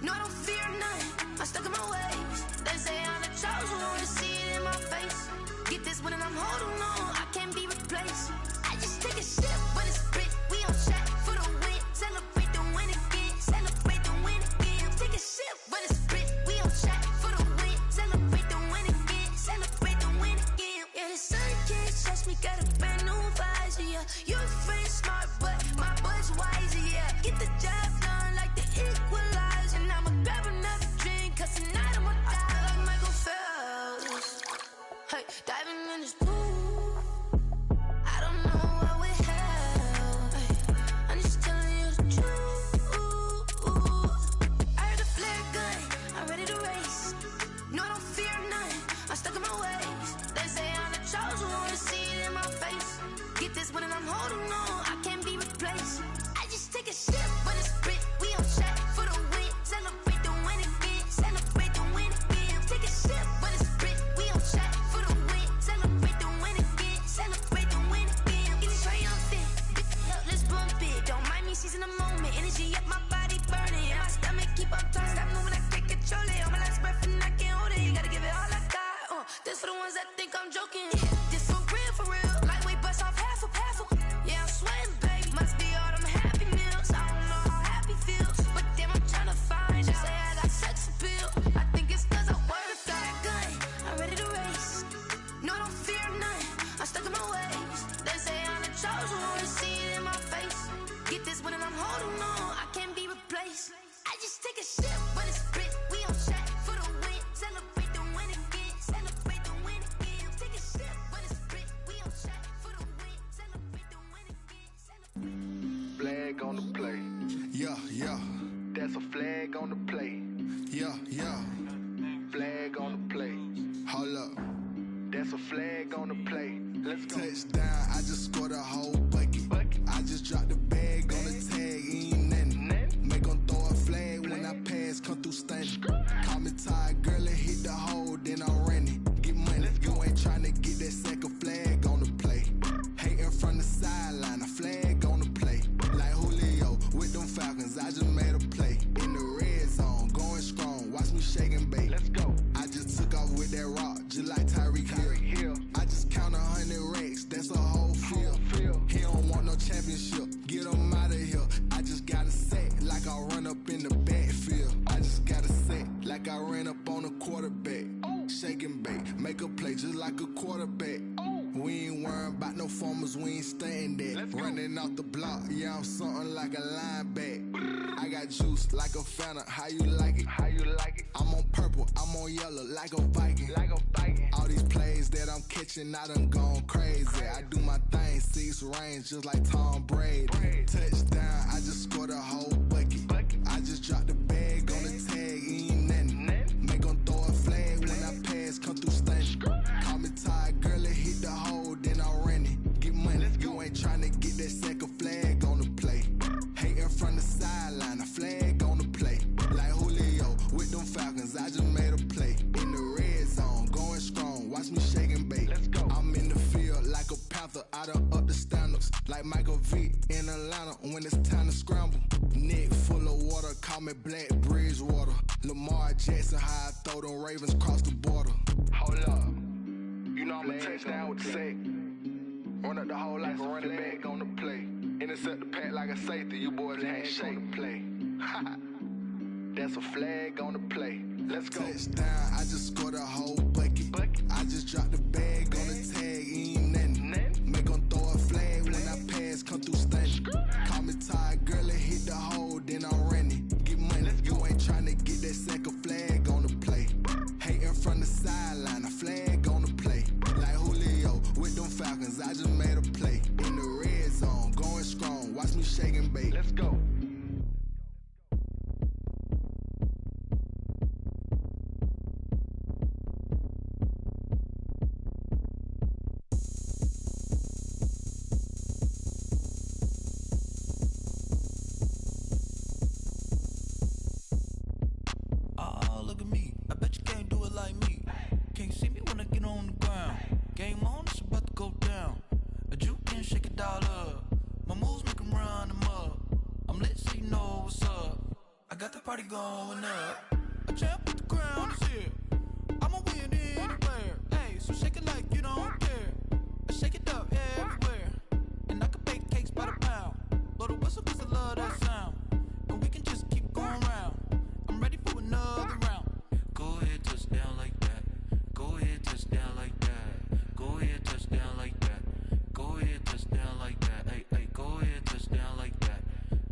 S6: No, I don't fear none, I'm stuck in my ways. They say I'm the chosen one, to see it in my face. Get this one and I'm holding on, I can't be replaced. I just take a sip, but it's split, we on shot for the win. Celebrate the win again, celebrate the win again. Take a sip, but it's split, we on shot for the win. Celebrate the win again, celebrate the win again. Yeah, the sun can't touch me, got a brand new visor. Yeah, your friend smart, but my bud's wiser.
S7: flag on the play.
S1: Yeah, yeah.
S7: Flag on the play.
S1: Hold up.
S7: That's a flag on the play. Let's go.
S1: Touchdown, I just scored a whole bucket. I just dropped the bag on the tag, ain't nothing. Make 'em throw a flag when I pass, come through stunning. Call me tired, girl, and hit the hole, then I'm running. Get money, you ain't tryna get that second flag on the play. Hating from the sideline, a flag on the play. Like Julio with them Falcons, I just made a play. In the red zone, going strong, watch me shake and bake.
S7: Let's go.
S1: I just took off with that rock, just like Tyreek Hill. I just count 100 racks, that's a whole field. He don't want no championship, get him out of here. I just got a set, like I run up in the backfield. I just got a set, like I ran up on a quarterback. Shake and bake, make a play just like a quarterback. We ain't worrying about no formers, we ain't staying that. Running off the block, yeah, I'm something like a linebacker. I got juice like a Fanta, how you like it?
S7: How you like it?
S1: I'm on purple, I'm on yellow, like a Viking.
S7: Like a Viking.
S1: All these plays that I'm catching, I done gone crazy. I do my thing, 6 range, just like Tom Brady. Touchdown, I just scored a whole bucket. I just dropped the bag on the tag, ain't nothing. Make 'em throw a flag when I pass, come through stunning. Call me tired, girl, and hit the hole, then I'm running. Get money, you ain't tryna get that second flag on the play. Hating from the sideline, a flag on the play. Like Julio with them Falcons, I just made a play. In the red zone, going strong, watch me shake and bake.
S7: Let's go.
S1: I'm in the field like a Panther, I done up the standards. Like Michael Vick in Atlanta when it's time to scramble. Neck full of water, call me Black Bridgewater. Lamar Jackson, how I throw them Ravens cross the border.
S7: Hold up. You know I'm a touchdown with the sack. Run up the hole like a running back on the play. Intercept the pack like a safety. You boys can't shake the play. That's a flag on the play. Let's go.
S1: Touchdown, I just scored a whole bucket. I just dropped the bag on the tag, ain't nothing. Make 'em throw a flag when I pass, come through stunning. Call me tired, girl, and hit the hole, then I'm running. Get money, you ain't tryna get that second flag on the play. Hating from the sideline, a flag on the play. Like Julio with them Falcons, I just made a play. In the red zone, going strong, watch me shake and bake.
S7: Let's go.
S8: Oh, look at me. I bet you can't do it like me. Can't see me when I get on the ground. Game on, it's about to go down. A juke can shake it all up. My moves make 'em run them up. I'm lit so you know what's up. I got the party going up. A champ with the crown is here. I'ma win anywhere. Hey, so shake it like you don't care. I shake it up everywhere. And I can bake cakes by the pound. Blow the whistle 'cause I love that sound. And we can just keep going round. I'm ready for another round. Go ahead, touch down like that. Go ahead, touch down like that. Go ahead, touch down like that. Go ahead, touch down like that. Hey, hey, go ahead, touch down like that.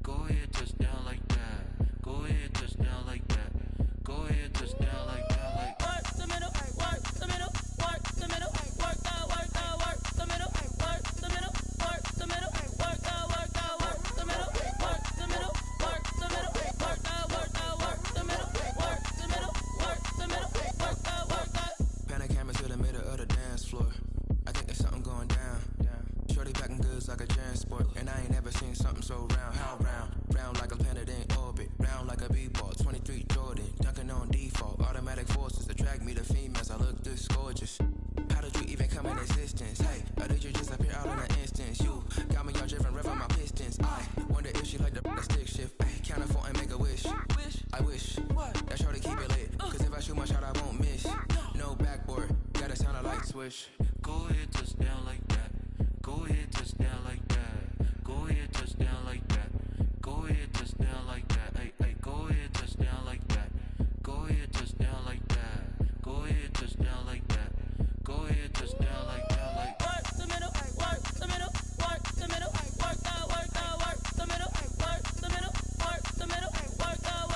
S8: Go ahead, touch down like that. Go ahead, touch down like that. Go ahead, touch down like that. Like work the middle, work the middle, work the middle, work the work the middle, work the middle, work the middle, work the work the middle, work the middle, work the middle, work the work the middle, work the middle, work the middle, work the. Pan a camera to the middle of the dance floor. I think there's something going down. Shorty packing goods like a transport, and I ain't never seen something so round. How round? Round like a planet in orbit, round like a b-ball. 23 Jordan, dunking on default. Automatic forces attract me to females. I look this gorgeous. How did you even come in existence? Hey, or did you just appear out in an instance? You got me all driven, revving my pistons. I wonder if she like the stick shift. Ay, count it 4 and make a wish. I wish that shorty keep it lit. 'Cause if I shoot my shot, I won't miss. No backboard, gotta sound a light switch. Go ahead, touch down like that. Go ahead, touch down like that. Go ahead, touch down like that. Go ahead, touch down like that. Hey, hey, go ahead, touch down like that. Go ahead, touch down like that. Go ahead, touch down like that. Go ahead, touch down like that. Like work the middle, work the middle, work the middle, work the work the middle, work the middle, work the middle, work the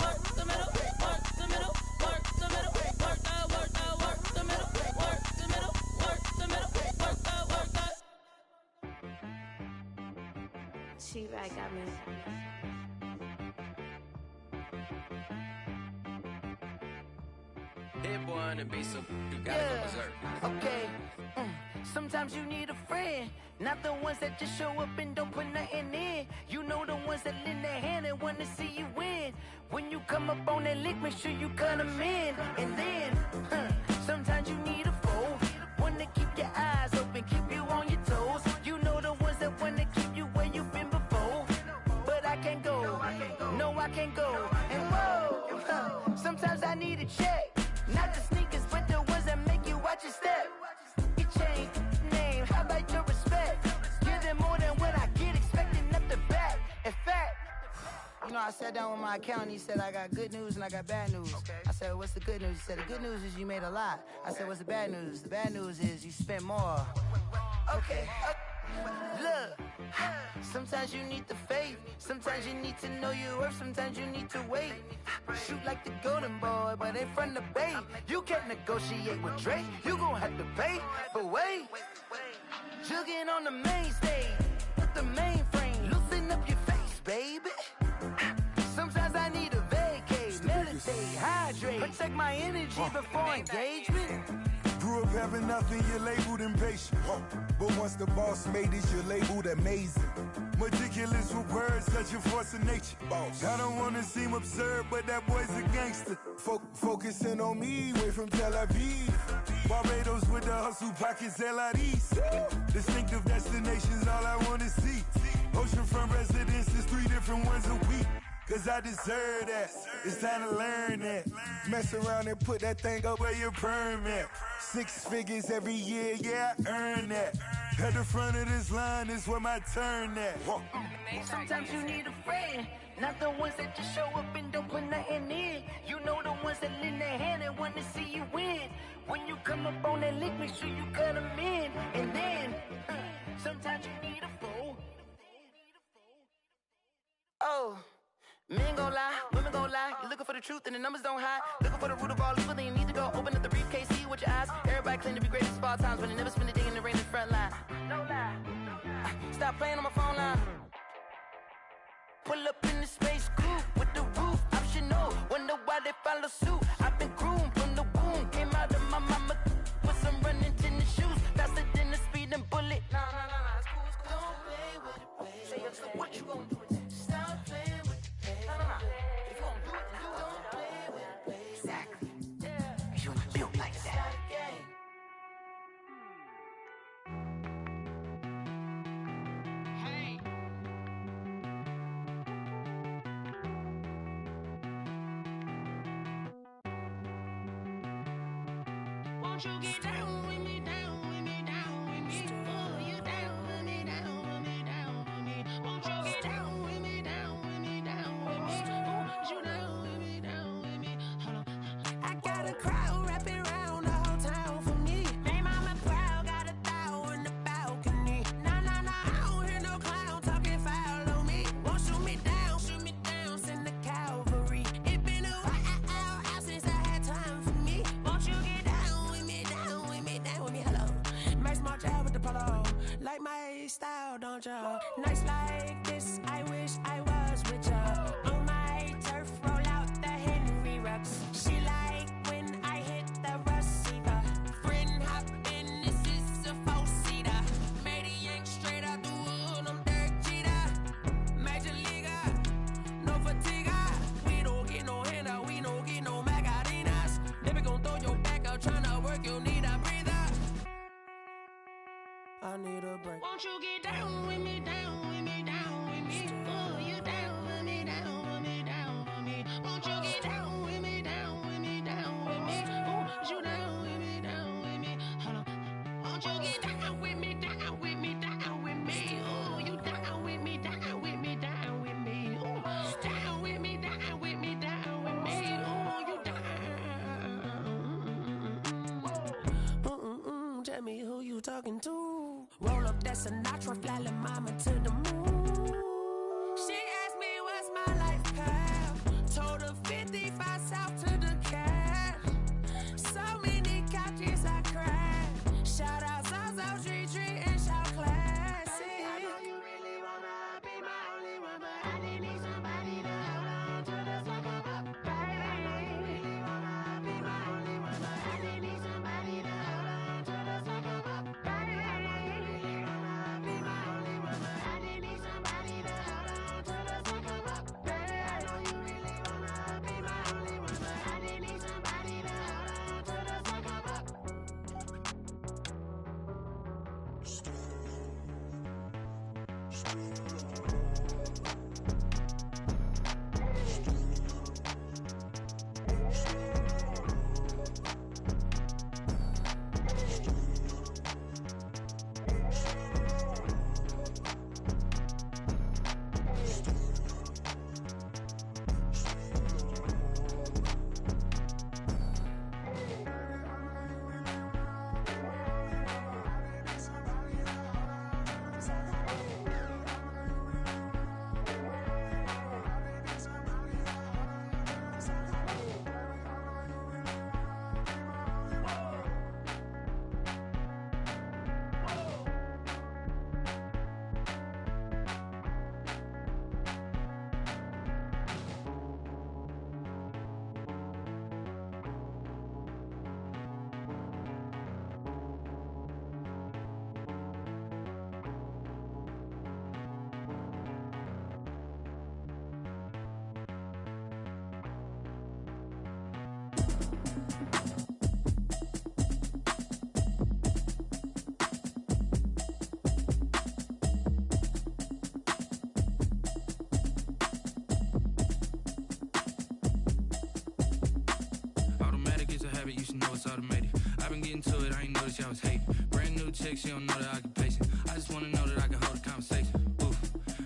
S8: work the middle, work the middle, work the middle, work the work the middle, work the middle, work the middle, work the.
S9: She right got me. Hit one and be so you gotta go berserk.
S10: Okay. Sometimes you need a friend, not the ones that just show up and don't put nothing in. You know the ones that lend their hand and want to see you win. When you come up on that lick, make sure you cut them in. And then, sometimes you need a foe, one to keep your eyes open, keep you on your toes. You know the ones that want to keep you where you've been before. But I can't go, no I can't go. And whoa, sometimes I need a check, not the sneakers, but the ones that make you watch your step. Change name, how about your respect? Give them more than what I get, expecting nothing back. In fact, you know, I sat down with my accountant, he said, I got good news and I got bad news. I said, what's the good news? He said, the good news is you made a lot. I said, what's the bad news? The bad news is you spent more. Okay. Look, sometimes you need the faith, sometimes you need to know your worth, sometimes you need to wait. Shoot like the golden boy, but ain't from the bay. You can't negotiate with Drake, you gon' have to pay. But wait, jugging on the main stage, with the mainframe, loosen up your face, baby. Sometimes I need a vacate, meditate, hydrate, protect my energy before engagement.
S11: Grew up having nothing, you're labeled impatient. But once the boss made it, you're labeled amazing. Meticulous with words, such a force of nature. I don't wanna seem absurd, but that boy's a gangster. Focusing on me, way from Tel Aviv. Barbados with the hustle pockets, LIDs. Distinctive destinations, all I wanna see. Oceanfront residences, 3 different ones a week. Cause I deserve that, it's time to learn that. Mess around and put that thing up where your permit. 6 figures every year, yeah, I earn that. At the front of this line is where my turn at.
S10: Sometimes you need a friend, not the ones that just show up and don't put nothing in. You know the ones that lend their hand and want to see you win. When you come up on that lick, make sure you cut them in. And then, sometimes you need a foe. Oh. Men gon' lie, women gon' lie. You're looking for the truth and the numbers don't hide. Looking for the root of all evil, then you need to go open up the briefcase, see with your eyes. Everybody claim to be greatest of all times, but they never spend a day in the rain in the front line. No lie. Stop playing on my phone line. Pull up in the space coupe with the roof optional. Wonder why they follow suit. I've been groomed from the womb. Came out of my mama with some running tennis shoes. Faster than the speeding bullet. Nah, it's cool, it's cool. Don't play with it, baby. Say so what you gon' do with it? Stop playing with it. If you gon' do it, then don't play with it, baby. Exactly. Yeah. You built like that.
S6: Hey. Won't you get down with me, down with me, down with me? Oh, you down with me, down with me, down with me. Won't you get down with me, down with me, down with me? Oh, you down with me, down with me? Hold on. I got a crowd wrapping around the whole town for me. Made mama proud, got a thou in the balcony. Nah, I don't hear no clown talking foul on me. Won't shoot me down, send the cavalry. It been a while since I had time for me. Won't you get down with me, down with me, down with me? Hello. Max my job with the polo. Like my style, don't ya? Nights like this, I wish I was with ya. On my turf, roll out the Henry Rux. She like when I hit the receiver. Friend hop in, this is a 4-seater. Made a yank straight out the wood, I'm Derek Jeter. Major leaguer, no fatigue. We don't get no handout, we don't get no Macarinas. Never gon' throw your back out, tryna work, you need a breather. I need a break. Won't you get down with me, down with me, down with me? Oh, you down with me, down with me, down with me? Won't you get down with me, down with me, down with me? Oh, you down with me, down with me? Hold on. Won't you get down with me, down with me, down with me? Oh, you down with me, down with me, down with me? Oh, down with me, down with me, down with me? Oh, you down. Tell me who you talking to. Roll up that Sinatra, fly la mama to the moon. She asked me what's my life path. Told her 55 south to the cash. So many couches I crashed. Shout out South Street and shout classic. I know you really wanna be my only one, but I didn't need somebody to hold on to the sucker up. Baby, I know you really wanna be my only one.
S8: automated. I've been getting to it, I ain't noticed y'all was hating. Brand new chick, she don't know the occupation. I just wanna know that I can hold a conversation. Oof,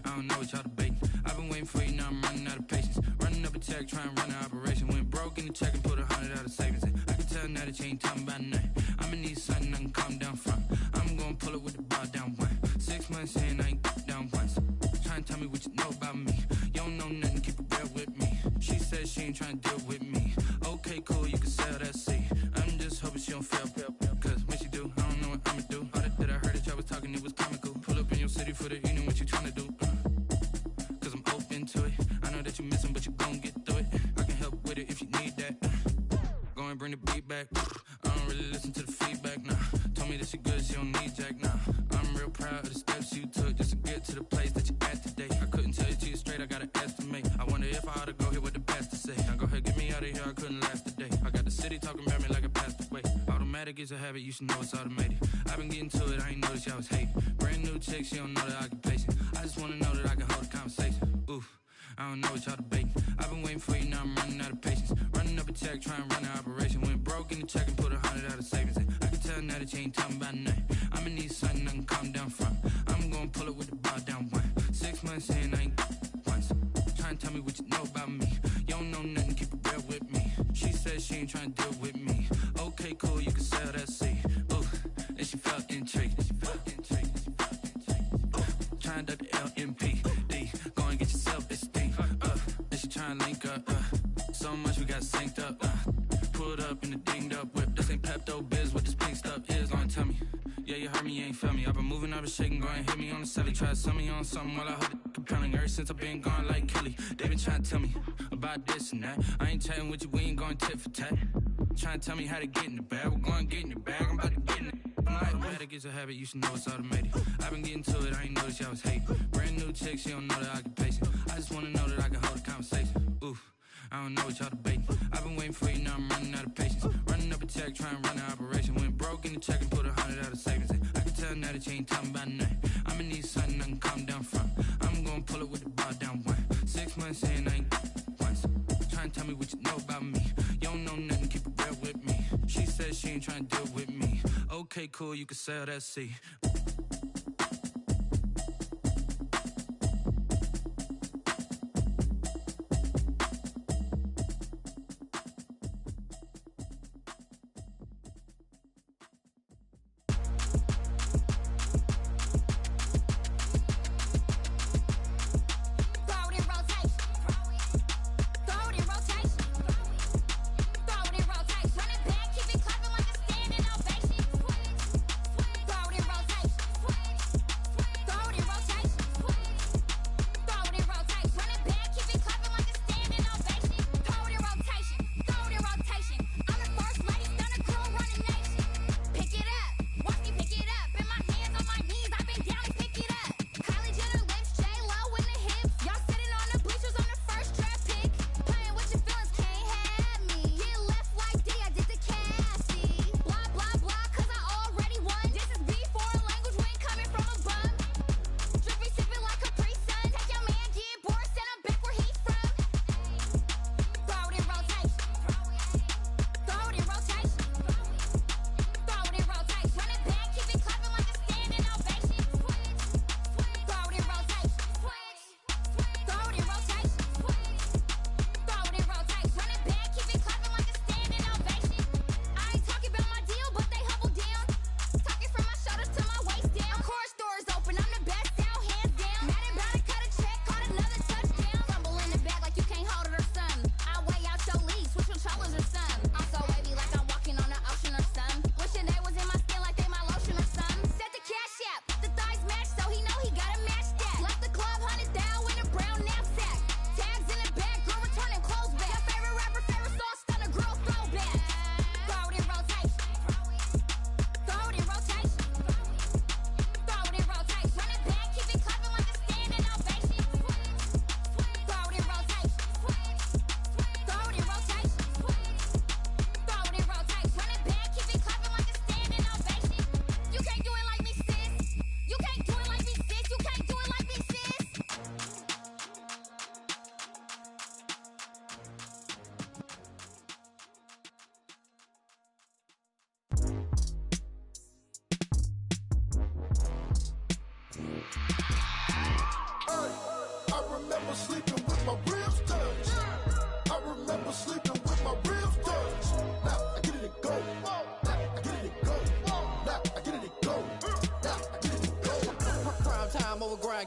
S8: I don't know what y'all debating. I've been waiting for you, now I'm running out of patience. Running up a check, trying to run an operation. Went broke in the check and put 100 out of savings in. I can tell now that you ain't talking about nothing. I'ma need something I can calm down from. I'm gonna pull it with the bar down one. 6 months in, I ain't down once. Trying to tell me what you know about me. You don't know nothing, keep it real with me. She said she ain't trying to deal with me. Okay, cool, you can sell that seed. I'm just hoping she don't fail. Cause when she do, I don't know what I'ma do. All that I heard that y'all was talking, it was comical. Pull up in your city for the evening, what you trying to do? Cause I'm open to it. I know that you missing, but you gon' get through it. I can help with it if you need that. Go and bring the beat back. I don't really listen to the feedback, nah. Told me that she good, she don't need jack, nah. I'm real proud of the steps you took just to get to the place that you at today. I couldn't tell you to you straight, I gotta estimate. I wonder if I ought to go here with the best to say. Now go ahead, get me out of here, I couldn't last today. I got the city talking about me like a passed away. Automatic is a habit, you should know it's automated. I've been getting to it, I ain't noticed y'all was hating. Brand new chick, she don't know the occupation. I just wanna know that I can hold a conversation. Oof, I don't know what y'all debating. I've been waiting for you, now I'm running out of patience. Running up a check, trying to run an operation. Went broke in the check and put 100 out of savings in. I can tell now that you ain't talking about nothing. I'ma need something I can calm down from. I'm gonna pull it with the bar down one. 6 months in, I ain't once. Trying to tell me what you know about me. You don't know nothing, keep it real with me. She said she ain't trying to deal with me. Okay, cool, you can sell that seed. Ooh, and she felt intrigued. Trying to duck the LMPD. Go and get your self-esteem. And she trying to link up. So much we got synced up. Pulled up in the dinged up whip. This ain't Pepto-Biz, what this pink stuff is. Long tell me. Yeah, you heard me, you ain't felt me. I've been moving, I've been shaking, go and hit me on the celly. Try to sell me on something while I hold it compelling. Ever since I've been gone like Kelly, they been trying to tell me about this and that. I ain't chatting with you, we ain't going tit for tat. Trying to tell me how to get in the bag. We're going to get in the bag, I'm about to get in it. Automatic is a habit, you should know it's automated. I've been getting to it, I ain't noticed y'all was hating. Brand new chick, she don't know the occupation. I just wanna know that I can hold a conversation. Oof, I don't know what y'all debating. I've been waiting for you, now I'm running out of patience. Running up a check, trying to run an operation. Went broke in the check and put 100 out of savings in. I can tell now that you ain't talking about nothing. I'ma need something I can calm down from. I'm gonna pull it with the bar down one. 6 months in, I ain't once. Trying to tell me what you know about me. You don't know nothing, keep it real with me. She said she ain't trying to deal with me. Okay, cool, you can sell that seed.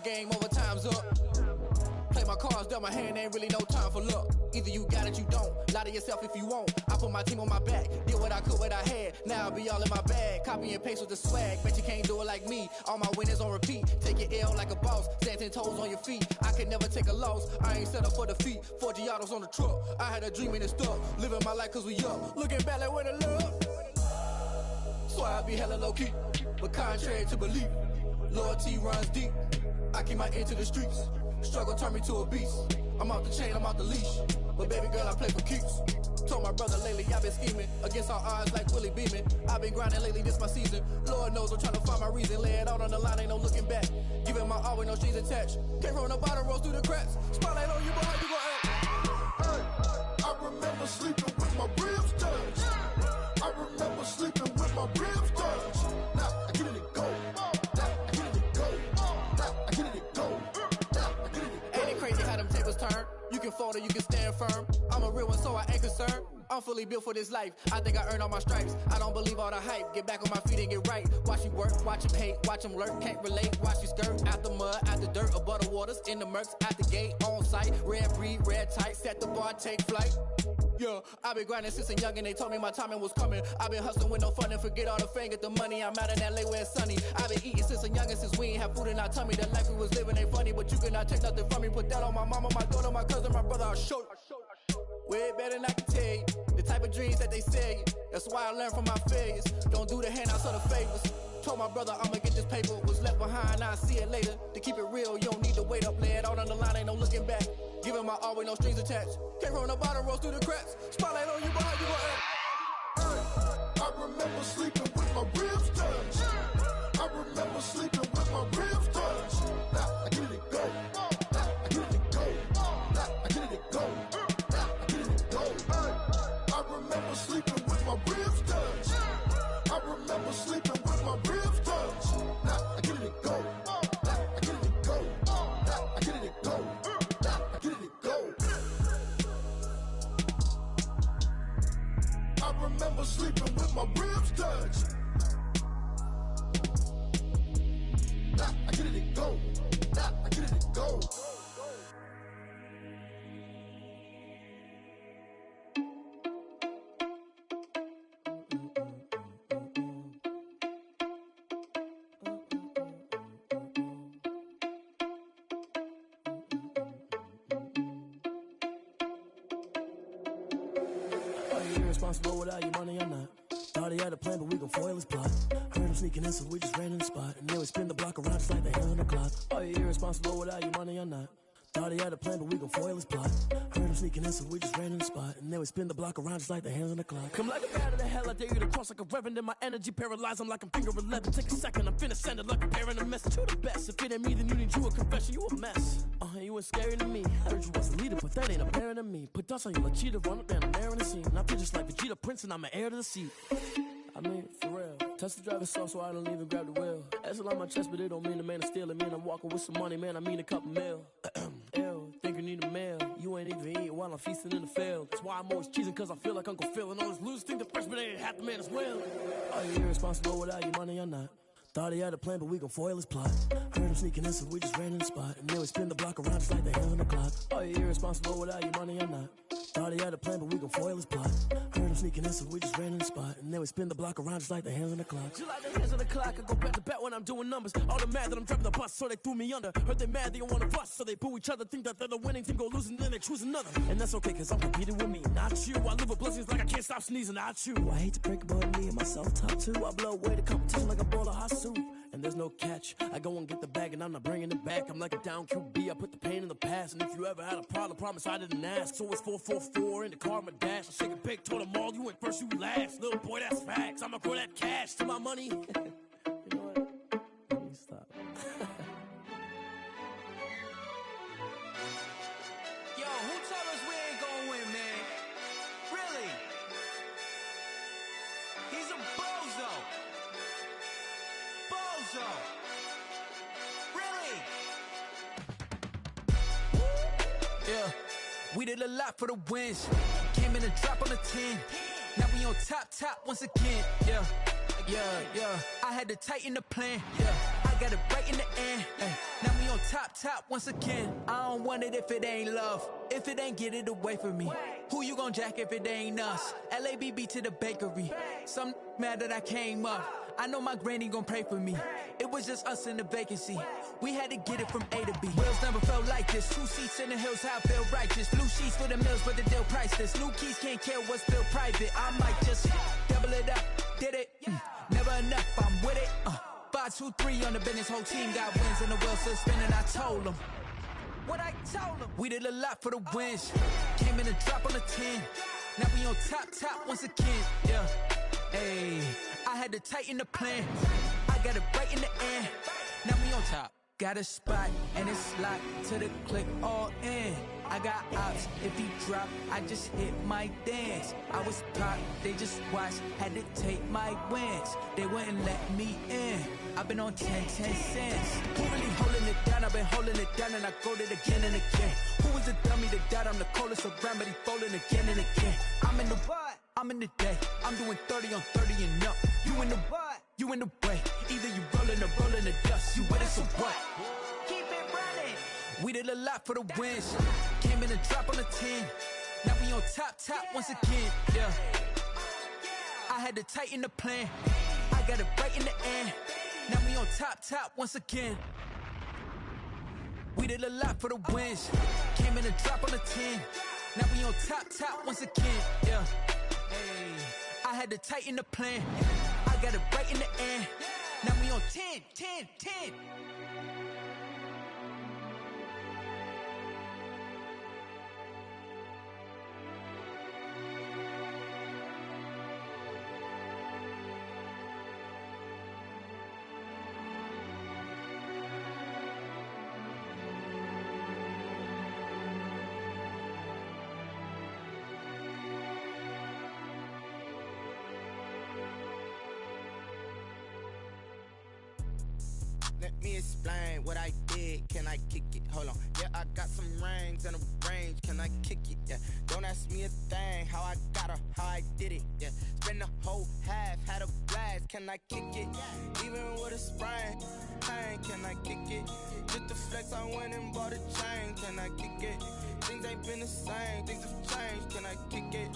S12: game over, time's up. Play my cards, dealt my hand, ain't really no time for luck. Either you got it, you don't. Lie to yourself if you won't. I put my team on my back, did what I could, what I had. Now I'll be all in my bag, copy and paste with the swag. Bet you can't do it like me. All my winners on repeat. Take your L like a boss, stand 10 toes on your feet. I can never take a loss, I ain't set up for defeat. 4 Giottos on the truck, I had a dream and it stuck. Living my life cause we up, looking back like where the love. So I be hella low key, but contrary to belief, loyalty runs deep. I keep my ear to the streets. Struggle turned me to a beast. I'm out the chain, I'm out the leash. But baby girl, I play for keeps. Told my brother lately, I've been scheming against all odds like Willie Beeman. I've been grinding lately, this my season. Lord knows I'm trying to find my reason. Lay it out on the line, ain't no looking back. Giving my all with no strings attached. Came from the bottom, rose through the cracks. Spotlight on you, boy, how you gon' act?
S11: Hey, I remember sleeping with my ribs touched. I remember sleeping with my ribs touched. Now I get it go. Now I get it go. Now I get it go.
S12: Ain't it crazy how them tables turn? You can fold or you can stand firm. I'm a real one, so I ain't concerned. I'm fully built for this life. I think I earned all my stripes. I don't believe all the hype. Get back on my feet and get right. Watch you work, watch him hate, watch him lurk. Can't relate, watch you skirt. Out the mud, out the dirt, above the waters, in the murks, out the gate, on site. Red breed, red tight, set the bar, take flight. Yeah, I been grinding since a young and they told me my timing was coming. I been hustling with no fun and forget all the fame, get the money. I'm out in LA where it's sunny. I been eating since a young and since we ain't have food in our tummy. The life we was living ain't funny, but you cannot take nothing from me. Put that on my mama, my daughter, my cousin, my brother, I'll show you. Way better than I can tell you. The type of dreams that they sell you. That's why I learned from my failures. Don't do the handouts or the favors. Told my brother I'ma get this paper. Was left behind, I'll see it later. To keep it real, you don't need to wait up. Lay it out on the line, ain't no looking back. Giving my all with no strings attached. Came from the bottom, rose through the cracks. Spotlight on you, boy, how you gon' act?
S11: I remember sleeping with my ribs touched. I remember sleeping with my ribs touched. Now I get it go. Now I get it go. Now I get it go. Now I get it go. I remember sleeping with my ribs touched. I remember sleeping with my ribs touched. Now I get it go. Now I get it go. Now I get it go. Now I get it go. I remember sleeping with my ribs touched. Now I get it go. Now I get it go.
S13: Irresponsible without your money or not. Thought he had a plan, but we gon' foil his plot. Heard him sneaking in, so we just ran in the spot. And then we spin the block around just like the hell on the clock. Are you irresponsible without your money or not? Thought he had a plan, but we gon' foil his plot. Heard him sneaking in, so we just ran in the spot. And then we spin the block around just like the hands on the clock. Come like a bat of the hell, I dare you to cross like a reverend. And my energy paralyzed, I'm like I'm finger 11. Take a second, I'm finna send it like a parent a message. You the best, if it ain't me, then you need you a confession. You a mess, you ain't scary to me. Heard you was a leader, but that ain't apparent to me. Put dust on you like cheetah, run up and I'm there in the scene. And I feel just like Vegeta Prince and I'm an heir to the seat. I mean, for real. Touch the driver's soft so I don't even grab the wheel. That's on my chest, but it don't mean the man is stealing. Man, I'm walking with some money, man, I mean a couple mil. Ew, think you need a meal. You ain't even eating while I'm feasting in the field. That's why I'm always cheesing, cause I feel like Uncle Phil. And all those losers think the freshman ain't half the man as well. Are you irresponsible without your money or not? Thought he had a plan, but we gon' foil his plot. Heard him sneaking in, so we just ran in the spot. And then we spin the block around just like the hands on the clock. Are you irresponsible without your money or not? Thought he had a plan, but we gon' foil his plot. Heard him sneaking in, so we just ran in the spot. And then we spin the block around just like the hands on the clock. Just like the hands on the clock, I go back to back when I'm doing numbers. All the mad that I'm driving the bus, so they threw me under. Heard they mad, they don't wanna bust, so they boo each other. Think that they're the winning team, go losing, then they choose another. And that's okay, cause I'm competing with me, not you. I live with blessings like I can't stop sneezing, not you. I hate to break about me and myself top two. I blow away the competition like a bowl of hot soup. And there's no catch. I go and get the bag and I'm not bringing it back. I'm like a down QB, I put the pain in the past. And if you ever had a problem, promise I didn't ask. So it's 444 in the car, my dash. I shake a big, told them all, you went first, you last. Little boy, that's facts. I'ma grow that cash to my money. You know what? Let me stop.
S14: Yo, who told us we ain't gonna win, man? Really? He's a bozo. Bozo. Really? Yeah, we did a lot for the wins. Came in and dropped on the 10. Now we on top once again. Yeah. I had to tighten the plan. Yeah. I I got it right in the end. Now we on top once again. I don't want it if it ain't love. If it ain't, get it away from me. Who you gon' jack if it ain't us? LABB to the bakery. Some mad that I came up. I know my granny gon' pray for me. It was just us in the vacancy. We had to get it from A to B. Wheels never felt like this. 2 seats in the hills, how I feel righteous. Blue sheets for the mills, but the deal priceless. New keys can't care what's still private. I might just double it up. Did it? Never enough, I'm with it. 5, 2, 3 on the business. Whole team got wins and the wheels still spinning. I told them what I told them. We did a lot for the wins. Came in a drop on the 10. Now we on top once again. Yeah. Hey, I had to tighten the plan. I got it right in the end. Now we on top. Got a spot and it's locked to the click all in. I got ops, if he drop, I just hit my dance. I was pop, they just watched, had to take my wins. They wouldn't let me in. I've been on 10 cents. Who really holding it down? I've been holding it down and I go it again and again. Who was the dummy that died? I'm the coldest around, but he falling again and again. I'm in the what? I'm in the day. I'm doing 30 on 30 and up. You in the what? You in the way. Either you rolling or rolling the dust. You with us or what? Keep it running. We did a lot for the wins. Came in a drop on the 10. Now we on top once again. Yeah. I had to tighten the plan. I got it right in the end. Now we on top once again. We did a lot for the wins. Came in a drop on the 10. Now we on top once again. Yeah. Hey, I had to tighten the plan. I got it right in the end. Now we on 10.
S5: Let me explain what I did. Can I kick it? Hold on. Yeah, I got some rings and a range. Can I kick it? Yeah. Don't ask me a thing. How I got her, how I did it. Yeah. Spend the whole half, had a blast. Can I kick it? Even with a sprain, pain. Can I kick it? Just the flex, I went and bought a chain. Can I kick it? Things ain't been the same. Things have changed. Can I kick it?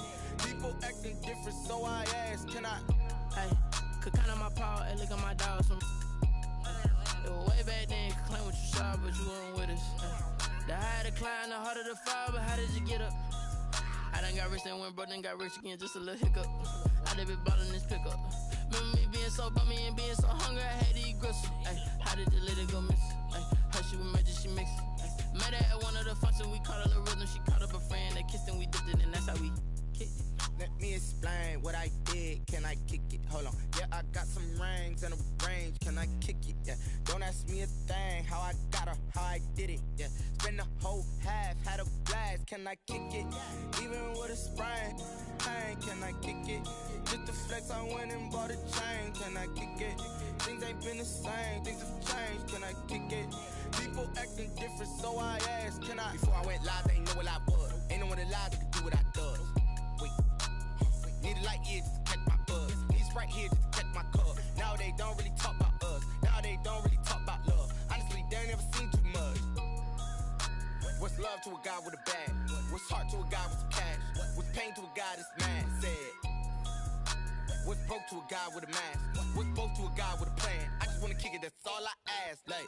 S5: People acting different, so I ask. Can I?
S15: Hey, could count on my power and look at my dogs from. It was way back then, could claim what you saw, but you weren't with us. The higher the climb, the harder the fall, but how did you get up? I done got rich and went broke, then got rich again, just a little hiccup. I done been bought in this pickup. Remember me being so bummy and being so hungry, I had to eat gristle. Ay, how did you let it go miss? Ay, her she was magic, she mixed it. Met her at one of the functions, we caught a little rhythm, she caught up a friend, they kissed and we dipped it, and that's how we kicked it.
S5: Let me explain what I did. Can I kick it? Hold on. Yeah, I got some rings and a range. Can I kick it? Yeah. Don't ask me a thing. How I got her, how I did it. Yeah. Spend the whole half, had a blast. Can I kick it? Even with a sprain, pain. Can I kick it? Just the flex, I went and bought a chain. Can I kick it? Things ain't been the same. Things have changed. Can I kick it? People acting different, so I asked. Can I? Before I went live, they ain't know what I was. Ain't no one alive that could do what I does. Wait. Need a light here just to catch my buzz. Need Sprite here just to catch my cup. Now they don't really talk about us. Now they don't really talk about love. Honestly, they ain't never seen too much. What's love to a guy with a bag? What's heart to a guy with some cash? What's pain to a guy that's mad? Said. What's broke to a guy with a mask? What's broke to a guy with a plan? I just wanna kick it, that's all I ask. Like,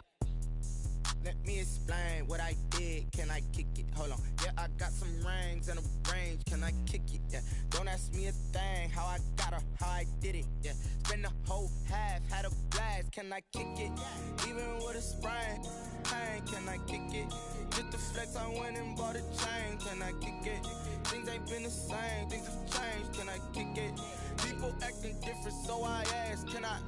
S5: let me explain what I did. Can I kick it? Hold on. Yeah, I got some rings and a range. Can I kick it? Yeah. Don't ask me a thing. How I got her, how I did it. Yeah. Spend the whole half, had a blast. Can I kick it? Even with a sprain, pain. Can I kick it? Just the flex, I went and bought a chain. Can I kick it? Things ain't been the same. Things have changed. Can I kick it? People acting different, so I ask. Can I?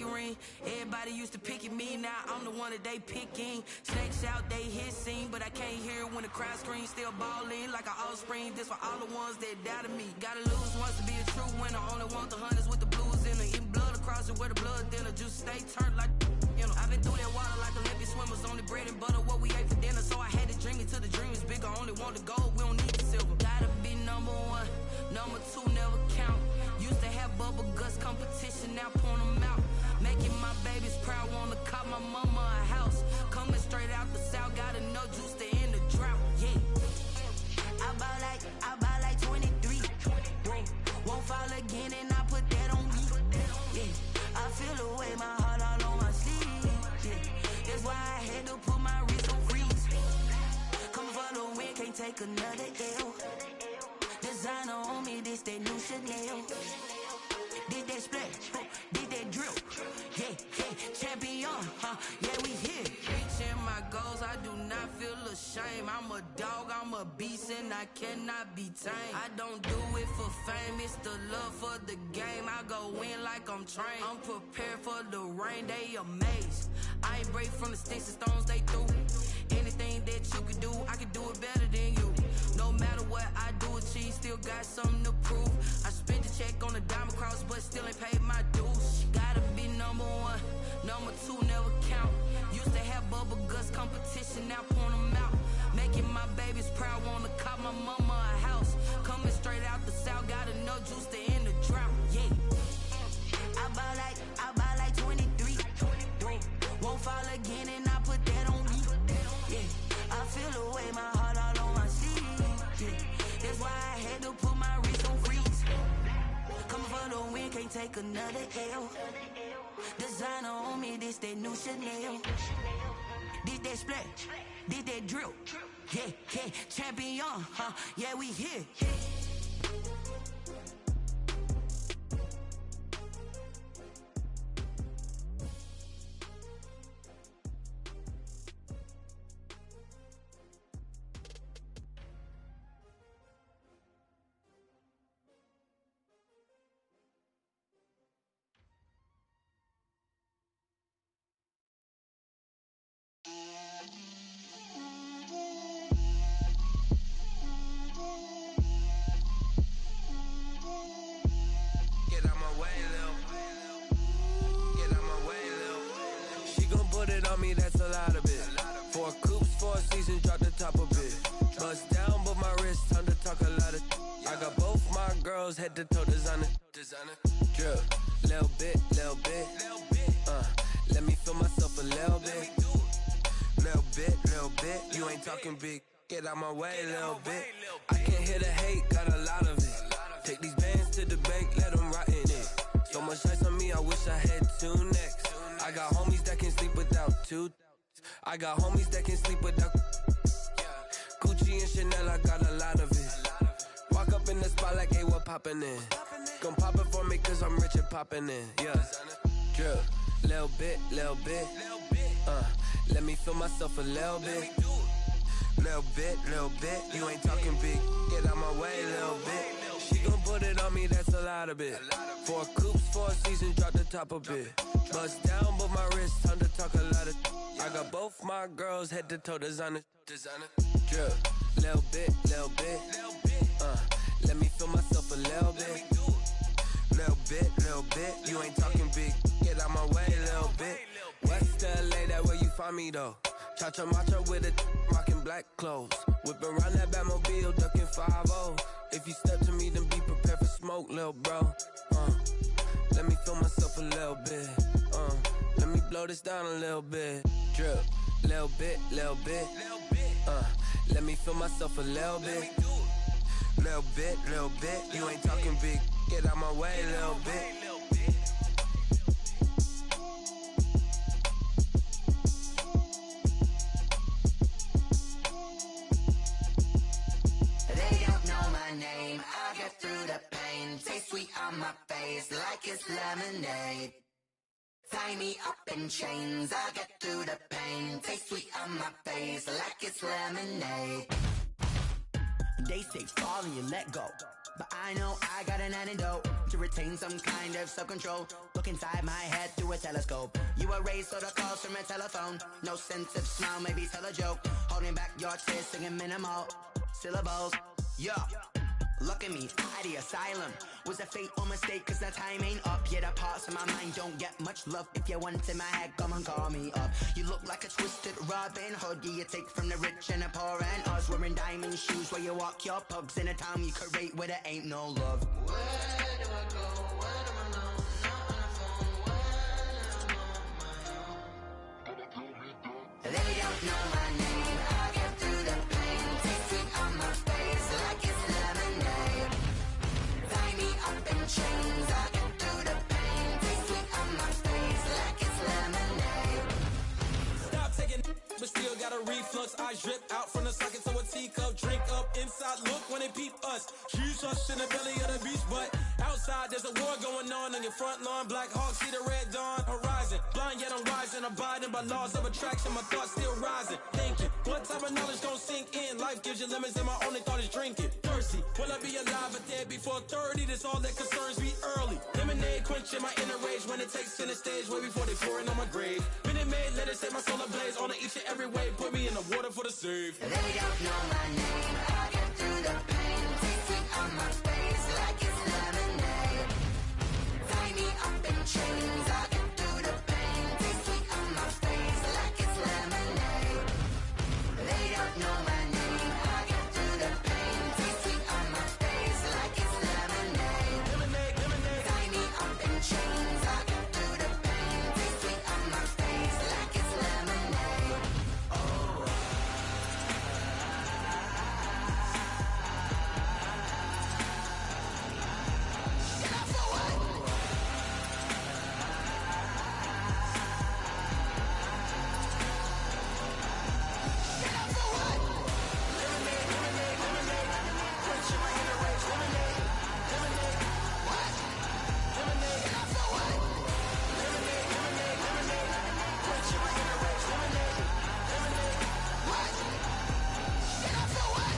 S16: pinky ring. Everybody used to pick at me, now I'm the one that they picking. Snakes out, they hissing, but I can't hear when the crowd screams. Still balling like an offspring. This for all the ones that doubted me. Gotta lose once to be a true winner. Only want the hunters with the blues in it. Eating blood across it where the blood thinner. Juice stay turned like you know. I've been through that water like Olympic swimmers. Only bread and butter what we ate for dinner. So I had to dream it till the dream is bigger. Only want the gold, we don't need the silver. Gotta be number one, number two never count. Used to have bubble guts competition, now point them out. Making my babies proud, wanna cop my mama a house. Coming straight out the south, got enough juice to end the drought. Yeah. I bought like 23. Won't fall again and I put that on me. Yeah. I feel the way, my heart all on my sleeve. Yeah. That's why I had to put my wrist on freeze. Coming for the win, can't take another L. Designer on me, this that new Chanel. Did that splash, did that drill. Yeah, champion, yeah, we here. Reaching my goals, I do not feel ashamed. I'm a dog, I'm a beast, and I cannot be tamed. I don't do it for fame, it's the love for the game. I go in like I'm trained. I'm prepared for the rain, they amazed. I ain't break from the sticks and stones they threw. Anything that you can do, I can do it better than you. No matter what I do, achieve, still got something to prove. I spent the check on the diamond cross, but still ain't paid my dues. Gotta be number one, number two never count. Used to have bubble guts competition, now point them out. Making my babies proud, wanna cop my mama a house. Coming straight out the south, got enough juice to end the drought. Yeah. I bought like 23. Won't fall again and I put that on me. Yeah. I feel the way, my heart all on my sleeve. Yeah. That's why I had to put my wrist on freeze. Coming for the win, can't take another L. Designer on me, this that new Chanel. Did that splash, did that drill. Yeah, champion, yeah, we here.
S17: That's a lot of it. 4 coops, 4 seasons, drop the top of it. Bust down, but my wrist, time to talk a lot of. I got both my girls head to toe designer. Drip, little bit. Let me feel myself a little bit. Little bit. You ain't talking big. Get out my way, little bit. I can't hear the hate, got a lot of it. Take these bands to the bank, let them rot in it. So much ice on me, I wish I had 2 necks. I got homies that can sleep without 2. I got homies that can sleep without Gucci and Chanel, I got a lot of it. Walk up in the spot like, hey, what poppin' in? Gon' pop it for me cause I'm rich and poppin' in. Yeah, drip, little bit. Let me feel myself a little bit. Little bit. You ain't talking big. Get out my way, little bit. She gon' put it on me, that's a lot of it. 4 coops, 4 seasons, drop the top of it. Bust down, but my wrist, time to talk a lot of. I got both my girls head to toe designer. Drip, little bit. Let me feel myself a little bit. Little bit. You ain't talking big. Get out my way, little bit. West LA, that where you find me though. Cha-cha matcha with a rockin' black clothes. Whip around that Batmobile, ducking 5-0. If you step to me, then be prepared for smoke, lil' bro. Let me feel myself a little bit. Let me blow this down a little bit. Drip, little bit. Let me feel myself a little bit. Little bit. You ain't talking big. Get out my way, little bit.
S18: Name, I get through the pain. Taste sweet on my face like it's lemonade. Tie me up in chains, I get through the pain. Taste sweet on my face like it's lemonade. They say fall and you let go, but I know I got an antidote to retain some kind of self-control. Look inside my head through a telescope. You erase all the calls from a telephone. No sense of smile, maybe tell a joke. Holding back your tears, singing minimal syllables. Yeah. Look at me, out the asylum. Was a fate or mistake, cause the time ain't up. Yet the parts of my mind don't get much love. If you want in my head, come and call me up. You look like a twisted Robin Hood. Yeah, you take from the rich and the poor and us. Wearing diamond shoes where you walk your pugs. In a town you create where there ain't no love. Where do I go? Where am I alone? Not on the phone. When I'm on my own. They don't know my name. I get through the pain. Taste sweet on my face like it's lemonade. Tie me up in chains. I get through the pain. Taste sweet on my face like it's lemonade.
S19: Stop taking but still got a reflux. Eyes drip out from the socket to a teacup. Drink up inside, look when they peep us. She's us in the belly of the beast, but outside there's a war going on your front lawn. Black Hawk, see the red dawn horizon. Blind yet I'm rising, abiding by laws of attraction. My thoughts still rising, thinking what type of knowledge gon' sink in? Life gives you lemons and my only thought is drinking. Thirsty, will I be alive or dead before 30? That's all that concerns me early. Lemonade quenching my inner rage when it takes center stage way before they pouring on my grave. Minute Maid, let it set my soul ablaze on each and every way. Put me in the water for the save.
S18: They don't know my name. I get through the pain. Taste sweet on my face like it's lemonade. Tie me up in chains. I get through the pain. Taste sweet on my face like it's lemonade. They don't know my name. I get through the pain. Taste sweet on my face like it's lemonade. Lemonade, lemonade. Tie me up in chains. I get through the pain. Taste sweet on my face like it's lemonade. Oh.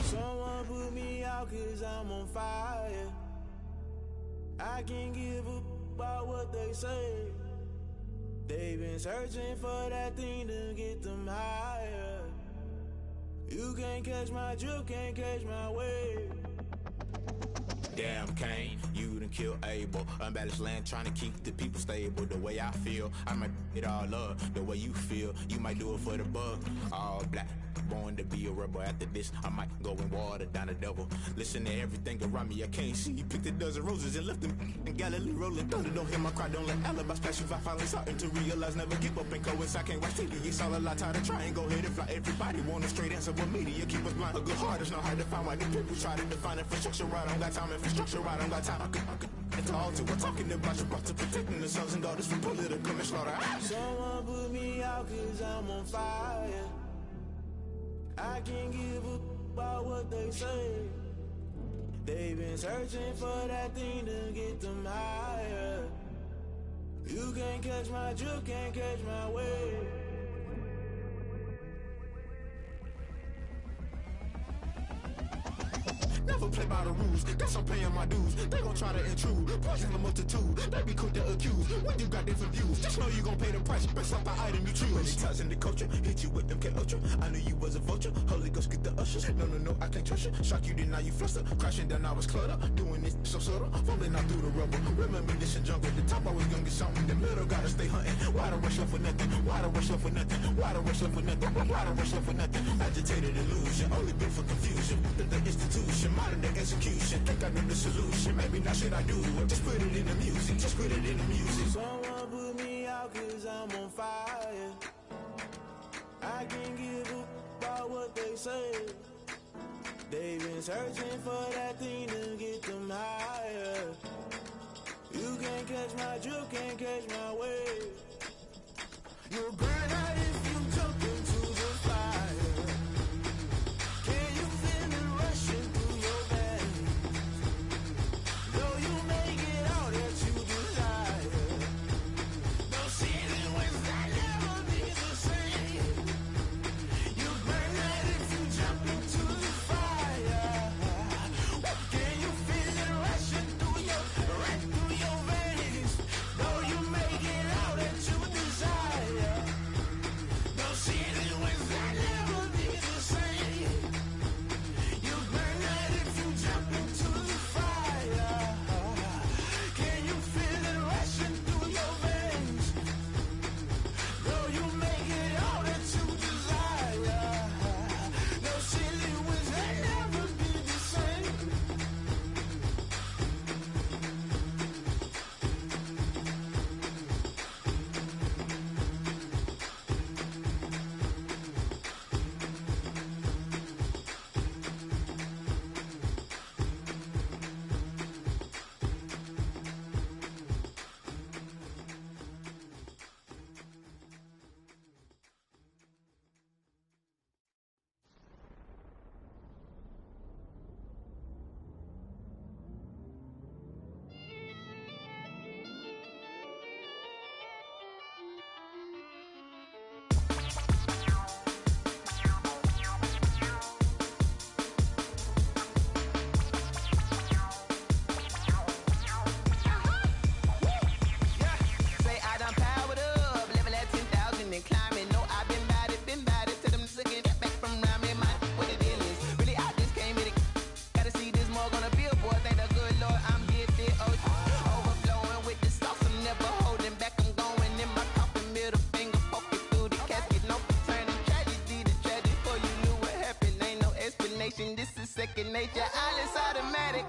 S20: Someone put me out cause I'm on fire. I can't give up about what they say. They've been searching for that thing to get them higher. You can't catch my drift, can't catch my wave.
S21: Damn Kane, you done killed Abel. Unbalanced land trying to keep the people stable. The way I feel, I might it all up. The way you feel, you might do it for the bug. All black, born to be a rebel. After this, I might go and water down the devil. Listen to everything around me, I can't see. Picked a dozen roses and left them in Galilee rolling thunder. Don't hear my cry, don't let alibis flash. If I finally starting to realize, never give up and coincide. I can't watch TV, it's all a lot. Tired of trying, go ahead and fly. Everybody want a straight answer, but media keep us blind. A good heart is not hard to find. Why the people try to define infrastructure right? I don't got time, infrastructure right? I don't got time. I could it's all to we're talking about your to protecting the sons and daughters from political manslaughter.
S20: Someone put me out cause I'm on fire. I can't give up about what they say. They've been searching for that thing to get them higher. You can't catch my drift, can't catch my wave.
S21: Never play by the rules, guess I'm paying my dues. They gon' try to intrude, poison the multitude. They be quick to accuse, when you got different views. Just know you gon' pay the price, based off the item you choose. Many ties in the culture, hit you with MK Ultra. I knew you was a vulture, Holy Ghost get the ushers. No, I can't trust you. Shock you, then now you fluster. Crashing down, I was clutter. Doing this so subtle, falling out through the rubble. Remember this in jungle, the top I was gonna get something. In the middle, gotta stay hunting. Why the rush left for nothing? Why the rush left for nothing? Why the rush left for nothing? Why the rush left for nothing? Agitated illusion, only been for confusion. The institution, modern day execution. Think I know the solution, maybe not should I do it. Just put it in the music, just put it in the music.
S20: Someone put me out cause I'm on fire. I can't give up about what they say. They've been searching for that thing to get them higher. You can't catch my drift, can't catch my wave. You'll burn out if you jump into the fire. Can you feel it rushing through your veins? Though you may get all that you desire, those seasons when that never be the same. You burn out if you jump into the fire.
S5: second nature. All is automatic.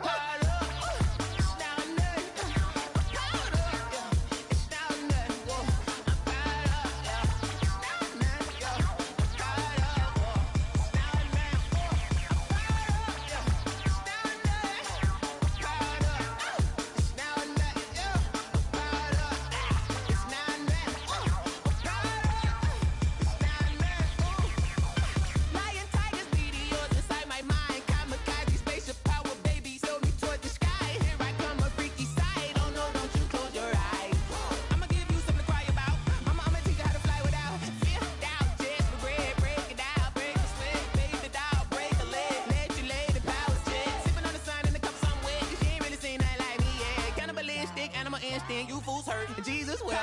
S10: Instinct, you fools hurt. Jesus will.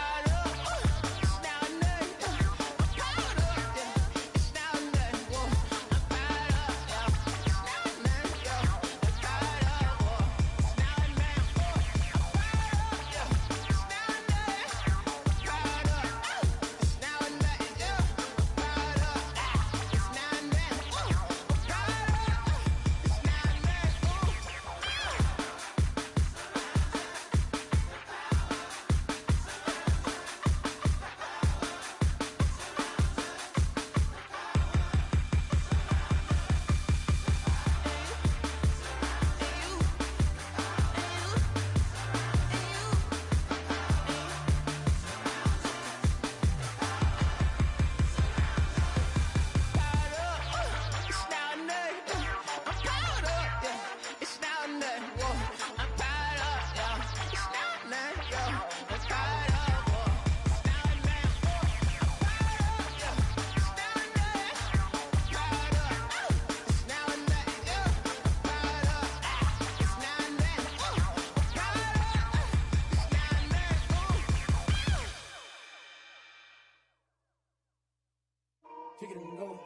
S8: Kick it and go.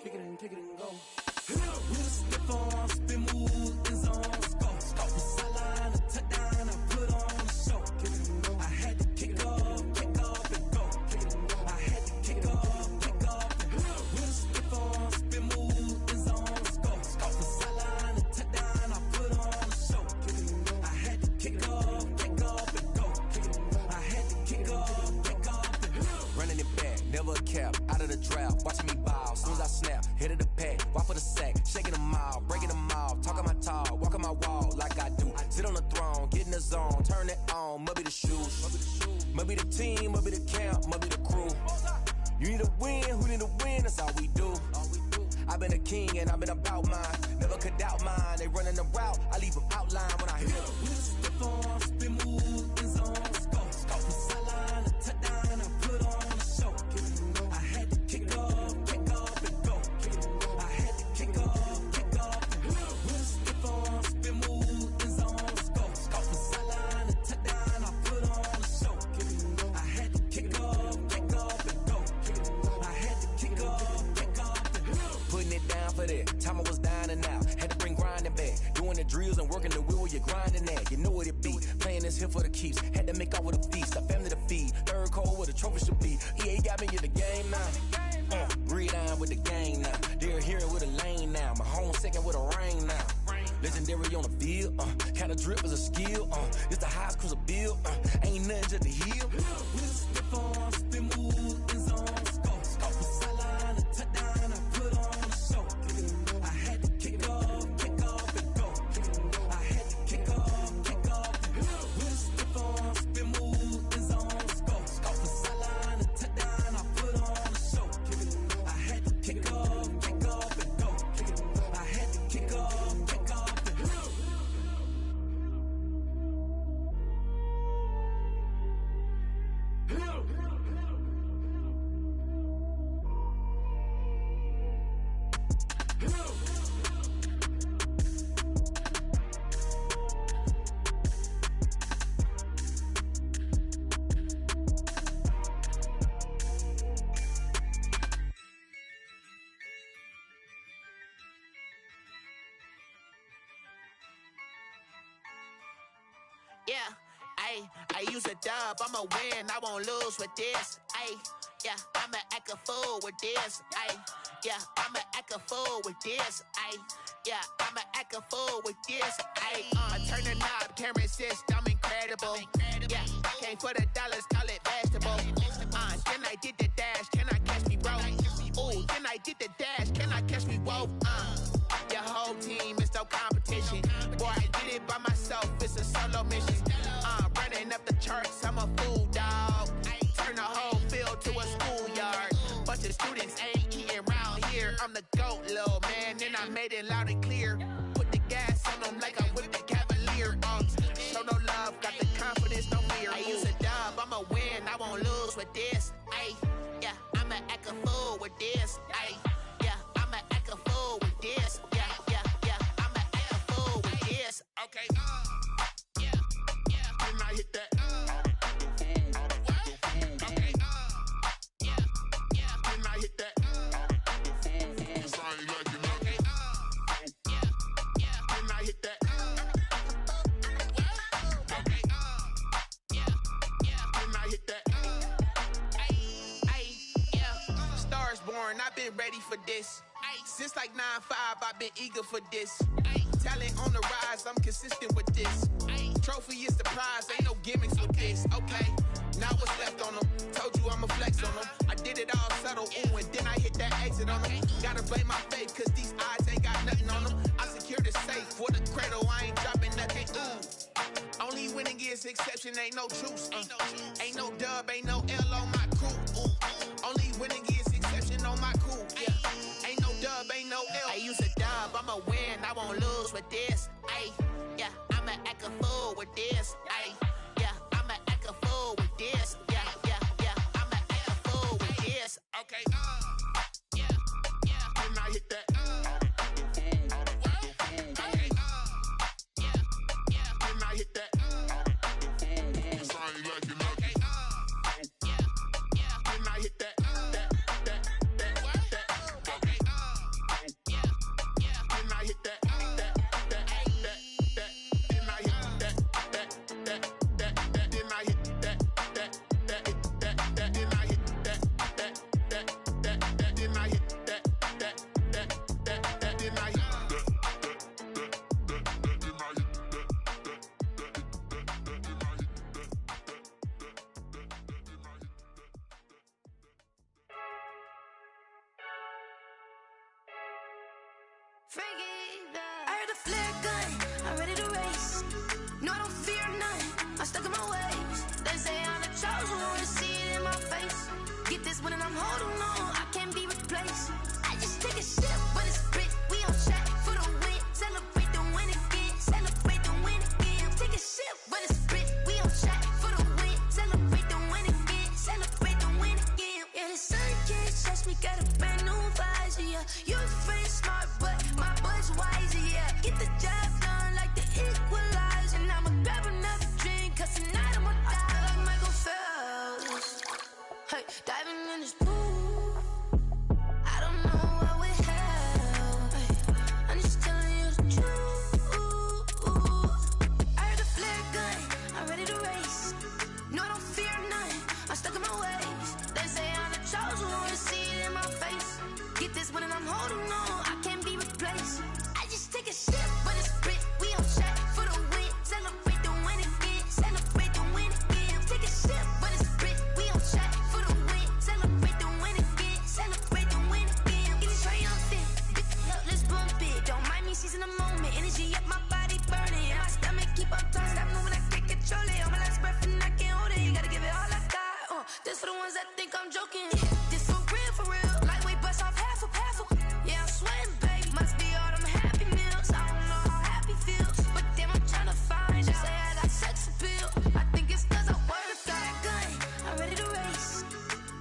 S8: Kick it and kick it and go. With a stiff arm, spin move in zone. Scope the sideline, a touchdown. I put on a show. Kick it and go. I had to kick off and go. Kick it and go. I had to kick off and go. With a stiff arm, spin move in zone. Scope the sideline, a touchdown. I put on a show. Kick it and go. I had to kick off and go. Kick it and go. I had to kick off and go.
S17: Running it back, never a cap, out of the draft, watching me ball, soon as I snap, hit of the pack, walk for the sack, shaking them all, breaking them off, talking my talk, walking my wall like I do, sit on the throne, get in the zone, turn it on, must be the shoes, must be the team, must be the camp, must be the crew, you need a win, who need a win, that's all we do, I've been a king and I've been about mine, never could doubt mine, they running the route, I leave them outline when I hit them.
S8: With a stiff arm, spin move in zone, scope the sideline, a touchdown, I put on a show. I had to kick off and go. I had to kick off and go. With a stiff arm, spin move in zone, scope the sideline, a touchdown, I put on a show. I had to kick off and go. I had to kick off and go.
S17: Putting it down for that, time I was down and out, had to bring grinding back, doing the drills and working the wheel where you're grinding at, you know what it be, playing this here for the keeps, had to make off with a feast, a family to feed, third cold where the trophy should be, EA got me in the game now, breathe on with the game now, they're here with a lane now, my home second with a rain now, legendary on the field, kind of drip is a skill, it's the highest cruiser bill, ain't nothing just to heal.
S8: With a stiff arm, spin move in zone, scope the sideline, a touchdown, I put on a show. I had to kick off and go. I had to kick off and go. With a stiff arm, spin move in zone, scope the sideline, a touchdown, I put on a show. I had to kick off and go. I had to kick off and go.
S5: Yeah, I use a dub, I'ma win, I won't lose with this. Yeah, I'ma act a fool with this. Yeah, I'ma act a fool with this. yeah, I'ma act a fool with this. I turn the knob, camera assist, I'm incredible. Yeah, came for the dollars, call it vegetable. Then I did the dash, can I catch me, bro? Ooh, then I did the dash, can I catch me, whoa? Your whole team is no competition. Boy, I did it by myself, it's a solo mission. Running up the charts, I'm a fool, dog. Turn the whole field to a schoolyard. Bunch of students ain't eating round here. I'm the GOAT, little man, and I made it loud and clear. Put the gas on them like I'm with the Cavalier. Show no love, got the confidence, no fear. I use a dub, I'ma win, I won't lose with this. Yeah, I'ma act a fool with this. Yeah, I'ma act a fool with this. Yeah, I'ma act a fool with this. Okay, yeah, then I hit that. Okay, yeah, then I hit that. I've been ready for this. Since like 9-5, I've been eager for this. Talent on the rise, I'm consistent with this. Trophy is the prize, ain't no gimmicks with this. Okay, now what's left on them? Told you I'ma flex on them. I did it all subtle, ooh, and then I hit that exit on them. Gotta blame my faith, cause these eyes ain't got nothing on them. I secured the safe for the cradle, I ain't dropping nothing, ooh. Only winning is exception, ain't no truce. Ain't no dub, ain't no L on my crew. Ooh. Only winning is exception on my crew. Yeah. Ain't no dub, ain't no L. I use a dub, I'ma win, I won't lose with this. Yeah, I'ma act a fool with this. Yeah, I'ma act a fool with this. Yeah, I'ma act a fool with this. Okay, yeah, then I hit that. Okay, yeah, then I hit that.
S6: I heard the flare gun, I'm ready to race. No, I don't fear none, I'm stuck in my ways. They say I'm the chosen one, see it in my face. Get this one and I'm holding on, I can't be replaced. I just take a sip, but it's spit, we on track for the win. Celebrate the win again, celebrate the win again. Take a sip, but it's spit, we on track for the win. Celebrate the win again, celebrate the win again. Yeah, the sun can't touch me, got a brand new visor, yeah. You friend smart, but my boy's wiser, yeah. Get the job done like the equalizer. And I'ma grab another drink, cause tonight I'ma die like Michael Phelps. Hey, diving in this pool, I don't know what would help. Hey, I'm just telling you the truth. I heard the flare gun, I'm ready to race. No, I don't fear none, I'm stuck in my ways. They say I'm the chosen one, see it in my face. Get this one and I'm holding on, I can't be replaced. I just take a sip, but it's spit, we on track for the win. Celebrate the win again, celebrate the win again. Take a sip, but it's spit, we on track for the win. Celebrate the win again, celebrate the win again. Get it triumphant, let's bump it. Don't mind me seizing the moment, energy up my body burning. My stomach keep on turning, stop moving, I can't control it. On my last breath and I can't hold it. You gotta give it all I got. This for the ones that think I'm joking. This for real, lightweight bust off half a. Yeah, I'm sweating, baby. Must be all them happy meals. I don't know how happy feels, but damn, I'm trying to find out. Say I got sex appeal. I think it's cause I work. Got a gun, I'm ready to race.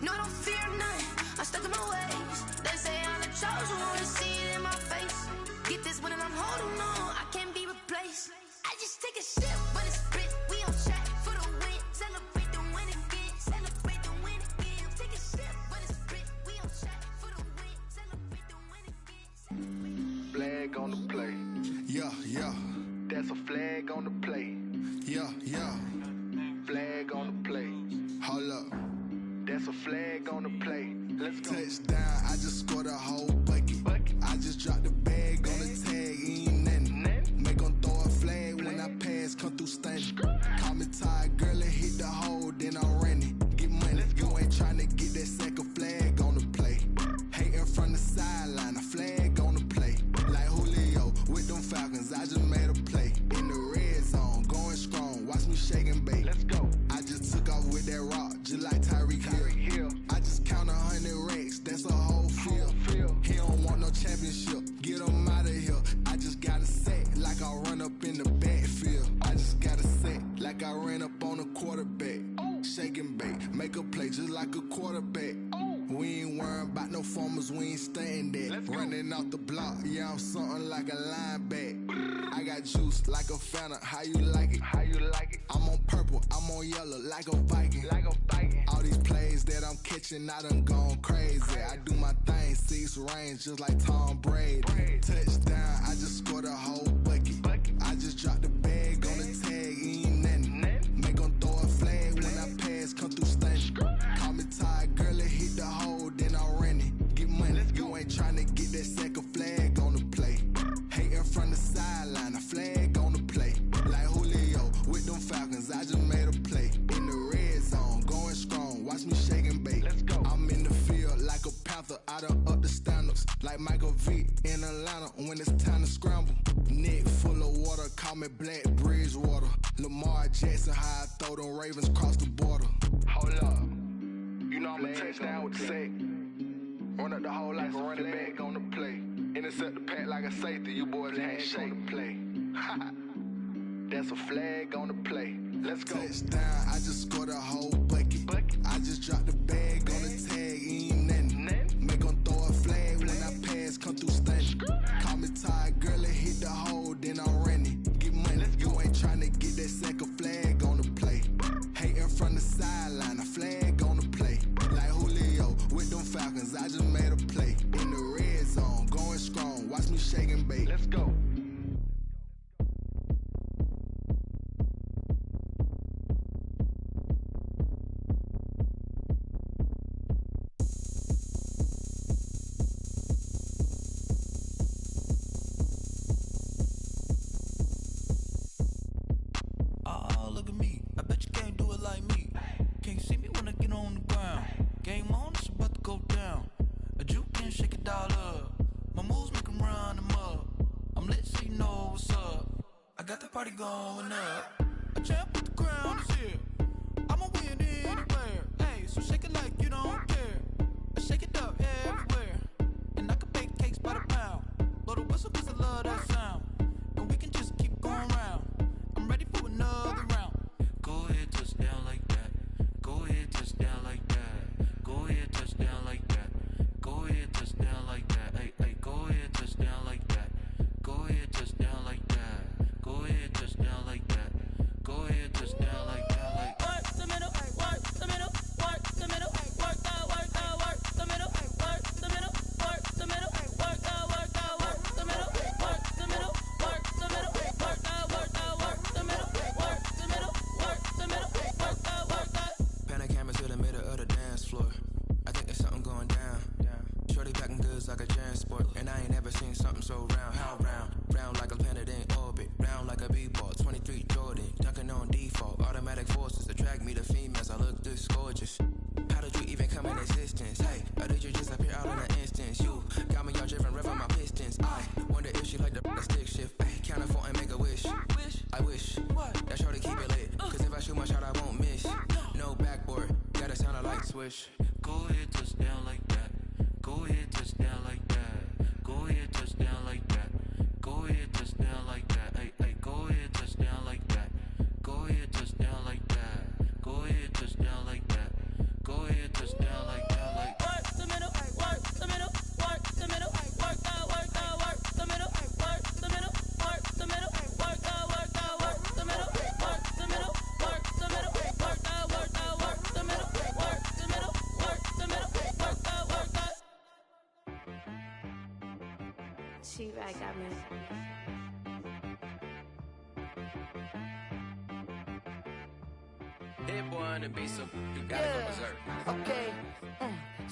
S6: No, I don't fear none, I'm stuck in my ways. They say I'm the chosen one, see it in my face. Get this one and I'm holding on, I can't be replaced. I just take a sip, but it's spit, we on track for the win. Celebrate the win again, celebrate the win again. Take a sip, but it's spit, we on track for the win. Celebrate the win again.
S7: Flag on the play.
S1: Yeah.
S7: That's a flag on the play.
S1: Yeah.
S7: Flag on the play.
S1: Hold up.
S7: That's a flag on the play. Let's go.
S1: Touchdown, I just scored a whole bucket. I just dropped the bag on the tag, like a quarterback. We ain't worrying about no formers, we ain't staying there. Running off the block, yeah, I'm something like a linebacker. I got juice like a Fanta, how you like it? How you like it? I'm on purple, I'm on yellow, like a Viking. Like a Viking. All these plays that I'm catching, I done gone crazy. I do my thing, 6 range, just like Tom Brady. Touchdown, I just scored a whole bucket. I just dropped the bag on the tag, ain't nothing. Make 'em throw a flag when I pass, come through stunning. Call me tired, girl, it hit the hole, then I ran it. Get money, you ain't tryna get that second flag on the play. Hating from the sideline, a flag on the play. Like Julio with them Falcons, I just made a play. In the red zone, going strong, watch me shake and bake. I'm in the field like a panther, I done up the standards. Like Michael Vick in Atlanta when it's time to scramble. Neck full of water, call me Black Bridgewater. Lamar Jackson, how I throw them Ravens cross the border.
S7: Hold up. You know I'm a touchdown with the sack. Run up the whole like a running back on the play. Intercept the pack like a safety, you boys ain't shake the play. That's a flag on the play. Let's go.
S1: Touchdown, I just scored a whole bucket. I just dropped the bag on the tag, ain't nothing. Make 'em throw a flag when I pass, come through stunning. Call me tired, girl, it hit the hole, then I ran it. Get money, you ain't tryna get that second flag on the play. Hating from the sideline, a flag on the play. Like Julio with them Falcons, I just made a play. In the red zone, going strong, watch me shake and bake.
S7: Let's go.
S8: Oh, look at me. I bet you can't do it like me. Can't see me when I get on the ground. Game on, it's about to go down. A juke can shake it all up. My moves make 'em run them up. I'm lit so you know what's up. I got the party going up. A champ with the crown is here. I'ma win anywhere. Hey, so shake it like you don't care. I shake it up everywhere. And I can bake cakes by the pound. Blow the whistle 'cause I love that sound. And we can just keep going round. I'm ready for another round. Go ahead, touch down like that. Go ahead, touch down like that. Go ahead, touch down like that. Go ahead, touch down like that. Hey, hey, go ahead, touch down like that. Go ahead, touch down like that. Go ahead, touch down like that. Go ahead, touch down like that. Like
S10: work the middle, work the middle, work the middle, work the middle, work the middle, work the middle, work the middle, work the middle, work the middle, work the middle, work the middle, work the middle, work the middle, work the.
S17: Pan a camera to the middle of the dance floor. I think there's something going down. Shorty packing goods like a transport, and I ain't never seen something so round. How round? Round like a planet in orbit, round like a b-ball. 23 Jordan, dunking on default. Automatic forces attract me to females. I look this gorgeous. How did you even come in existence? Hey, or did you just appear out in an instance? You got me all driven, revving my pistons. I wonder if she like the stick shift. Hey, count it 4 and make a wish. I wish that shorty keep it lit. 'Cause if I shoot my shot, I won't miss. No backboard, gotta sound a light switch. Go ahead, touch down like that. Go ahead, touch down like that. Go ahead, touch down like that. Go ahead, touch down like that. Hey, hey, go ahead, touch down like that. Go ahead, touch down like that. Go ahead, touch down like that. Go ahead, touch down like that. Like
S10: Work the middle, work the middle, work the middle, work the middle, work the middle, work the middle, work the middle, work the middle, work the middle, work the middle, work the middle, work the middle, work the.
S6: She right got me.
S9: That boy on the beat, so you gotta go berserk.
S10: Okay.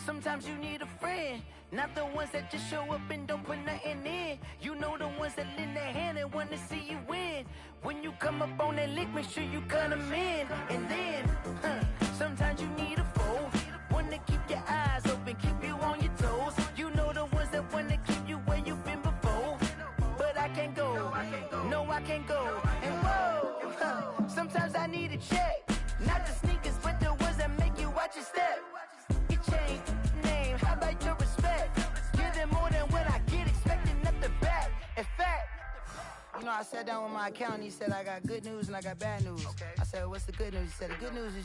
S10: Sometimes you need a friend, not the ones that just show up and don't put nothing in. You know the ones that lend their hand and wanna see you win. When you come up on that lick, make sure you cut them in. And then, sometimes you need a foe, one to keep your eyes open, keep you on your toes. You know the ones that wanna keep you where you've been before. But I can't go, no I can't go. And whoa, sometimes I need a check, not the sneakers, but the ones that make you watch your step. Your chain, name, how about your respect? Give them more than what I get, expecting up the back. In fact, you know, I sat down with my accountant, he said I got good news and I got bad news. I said, what's the good news? He said, the good news is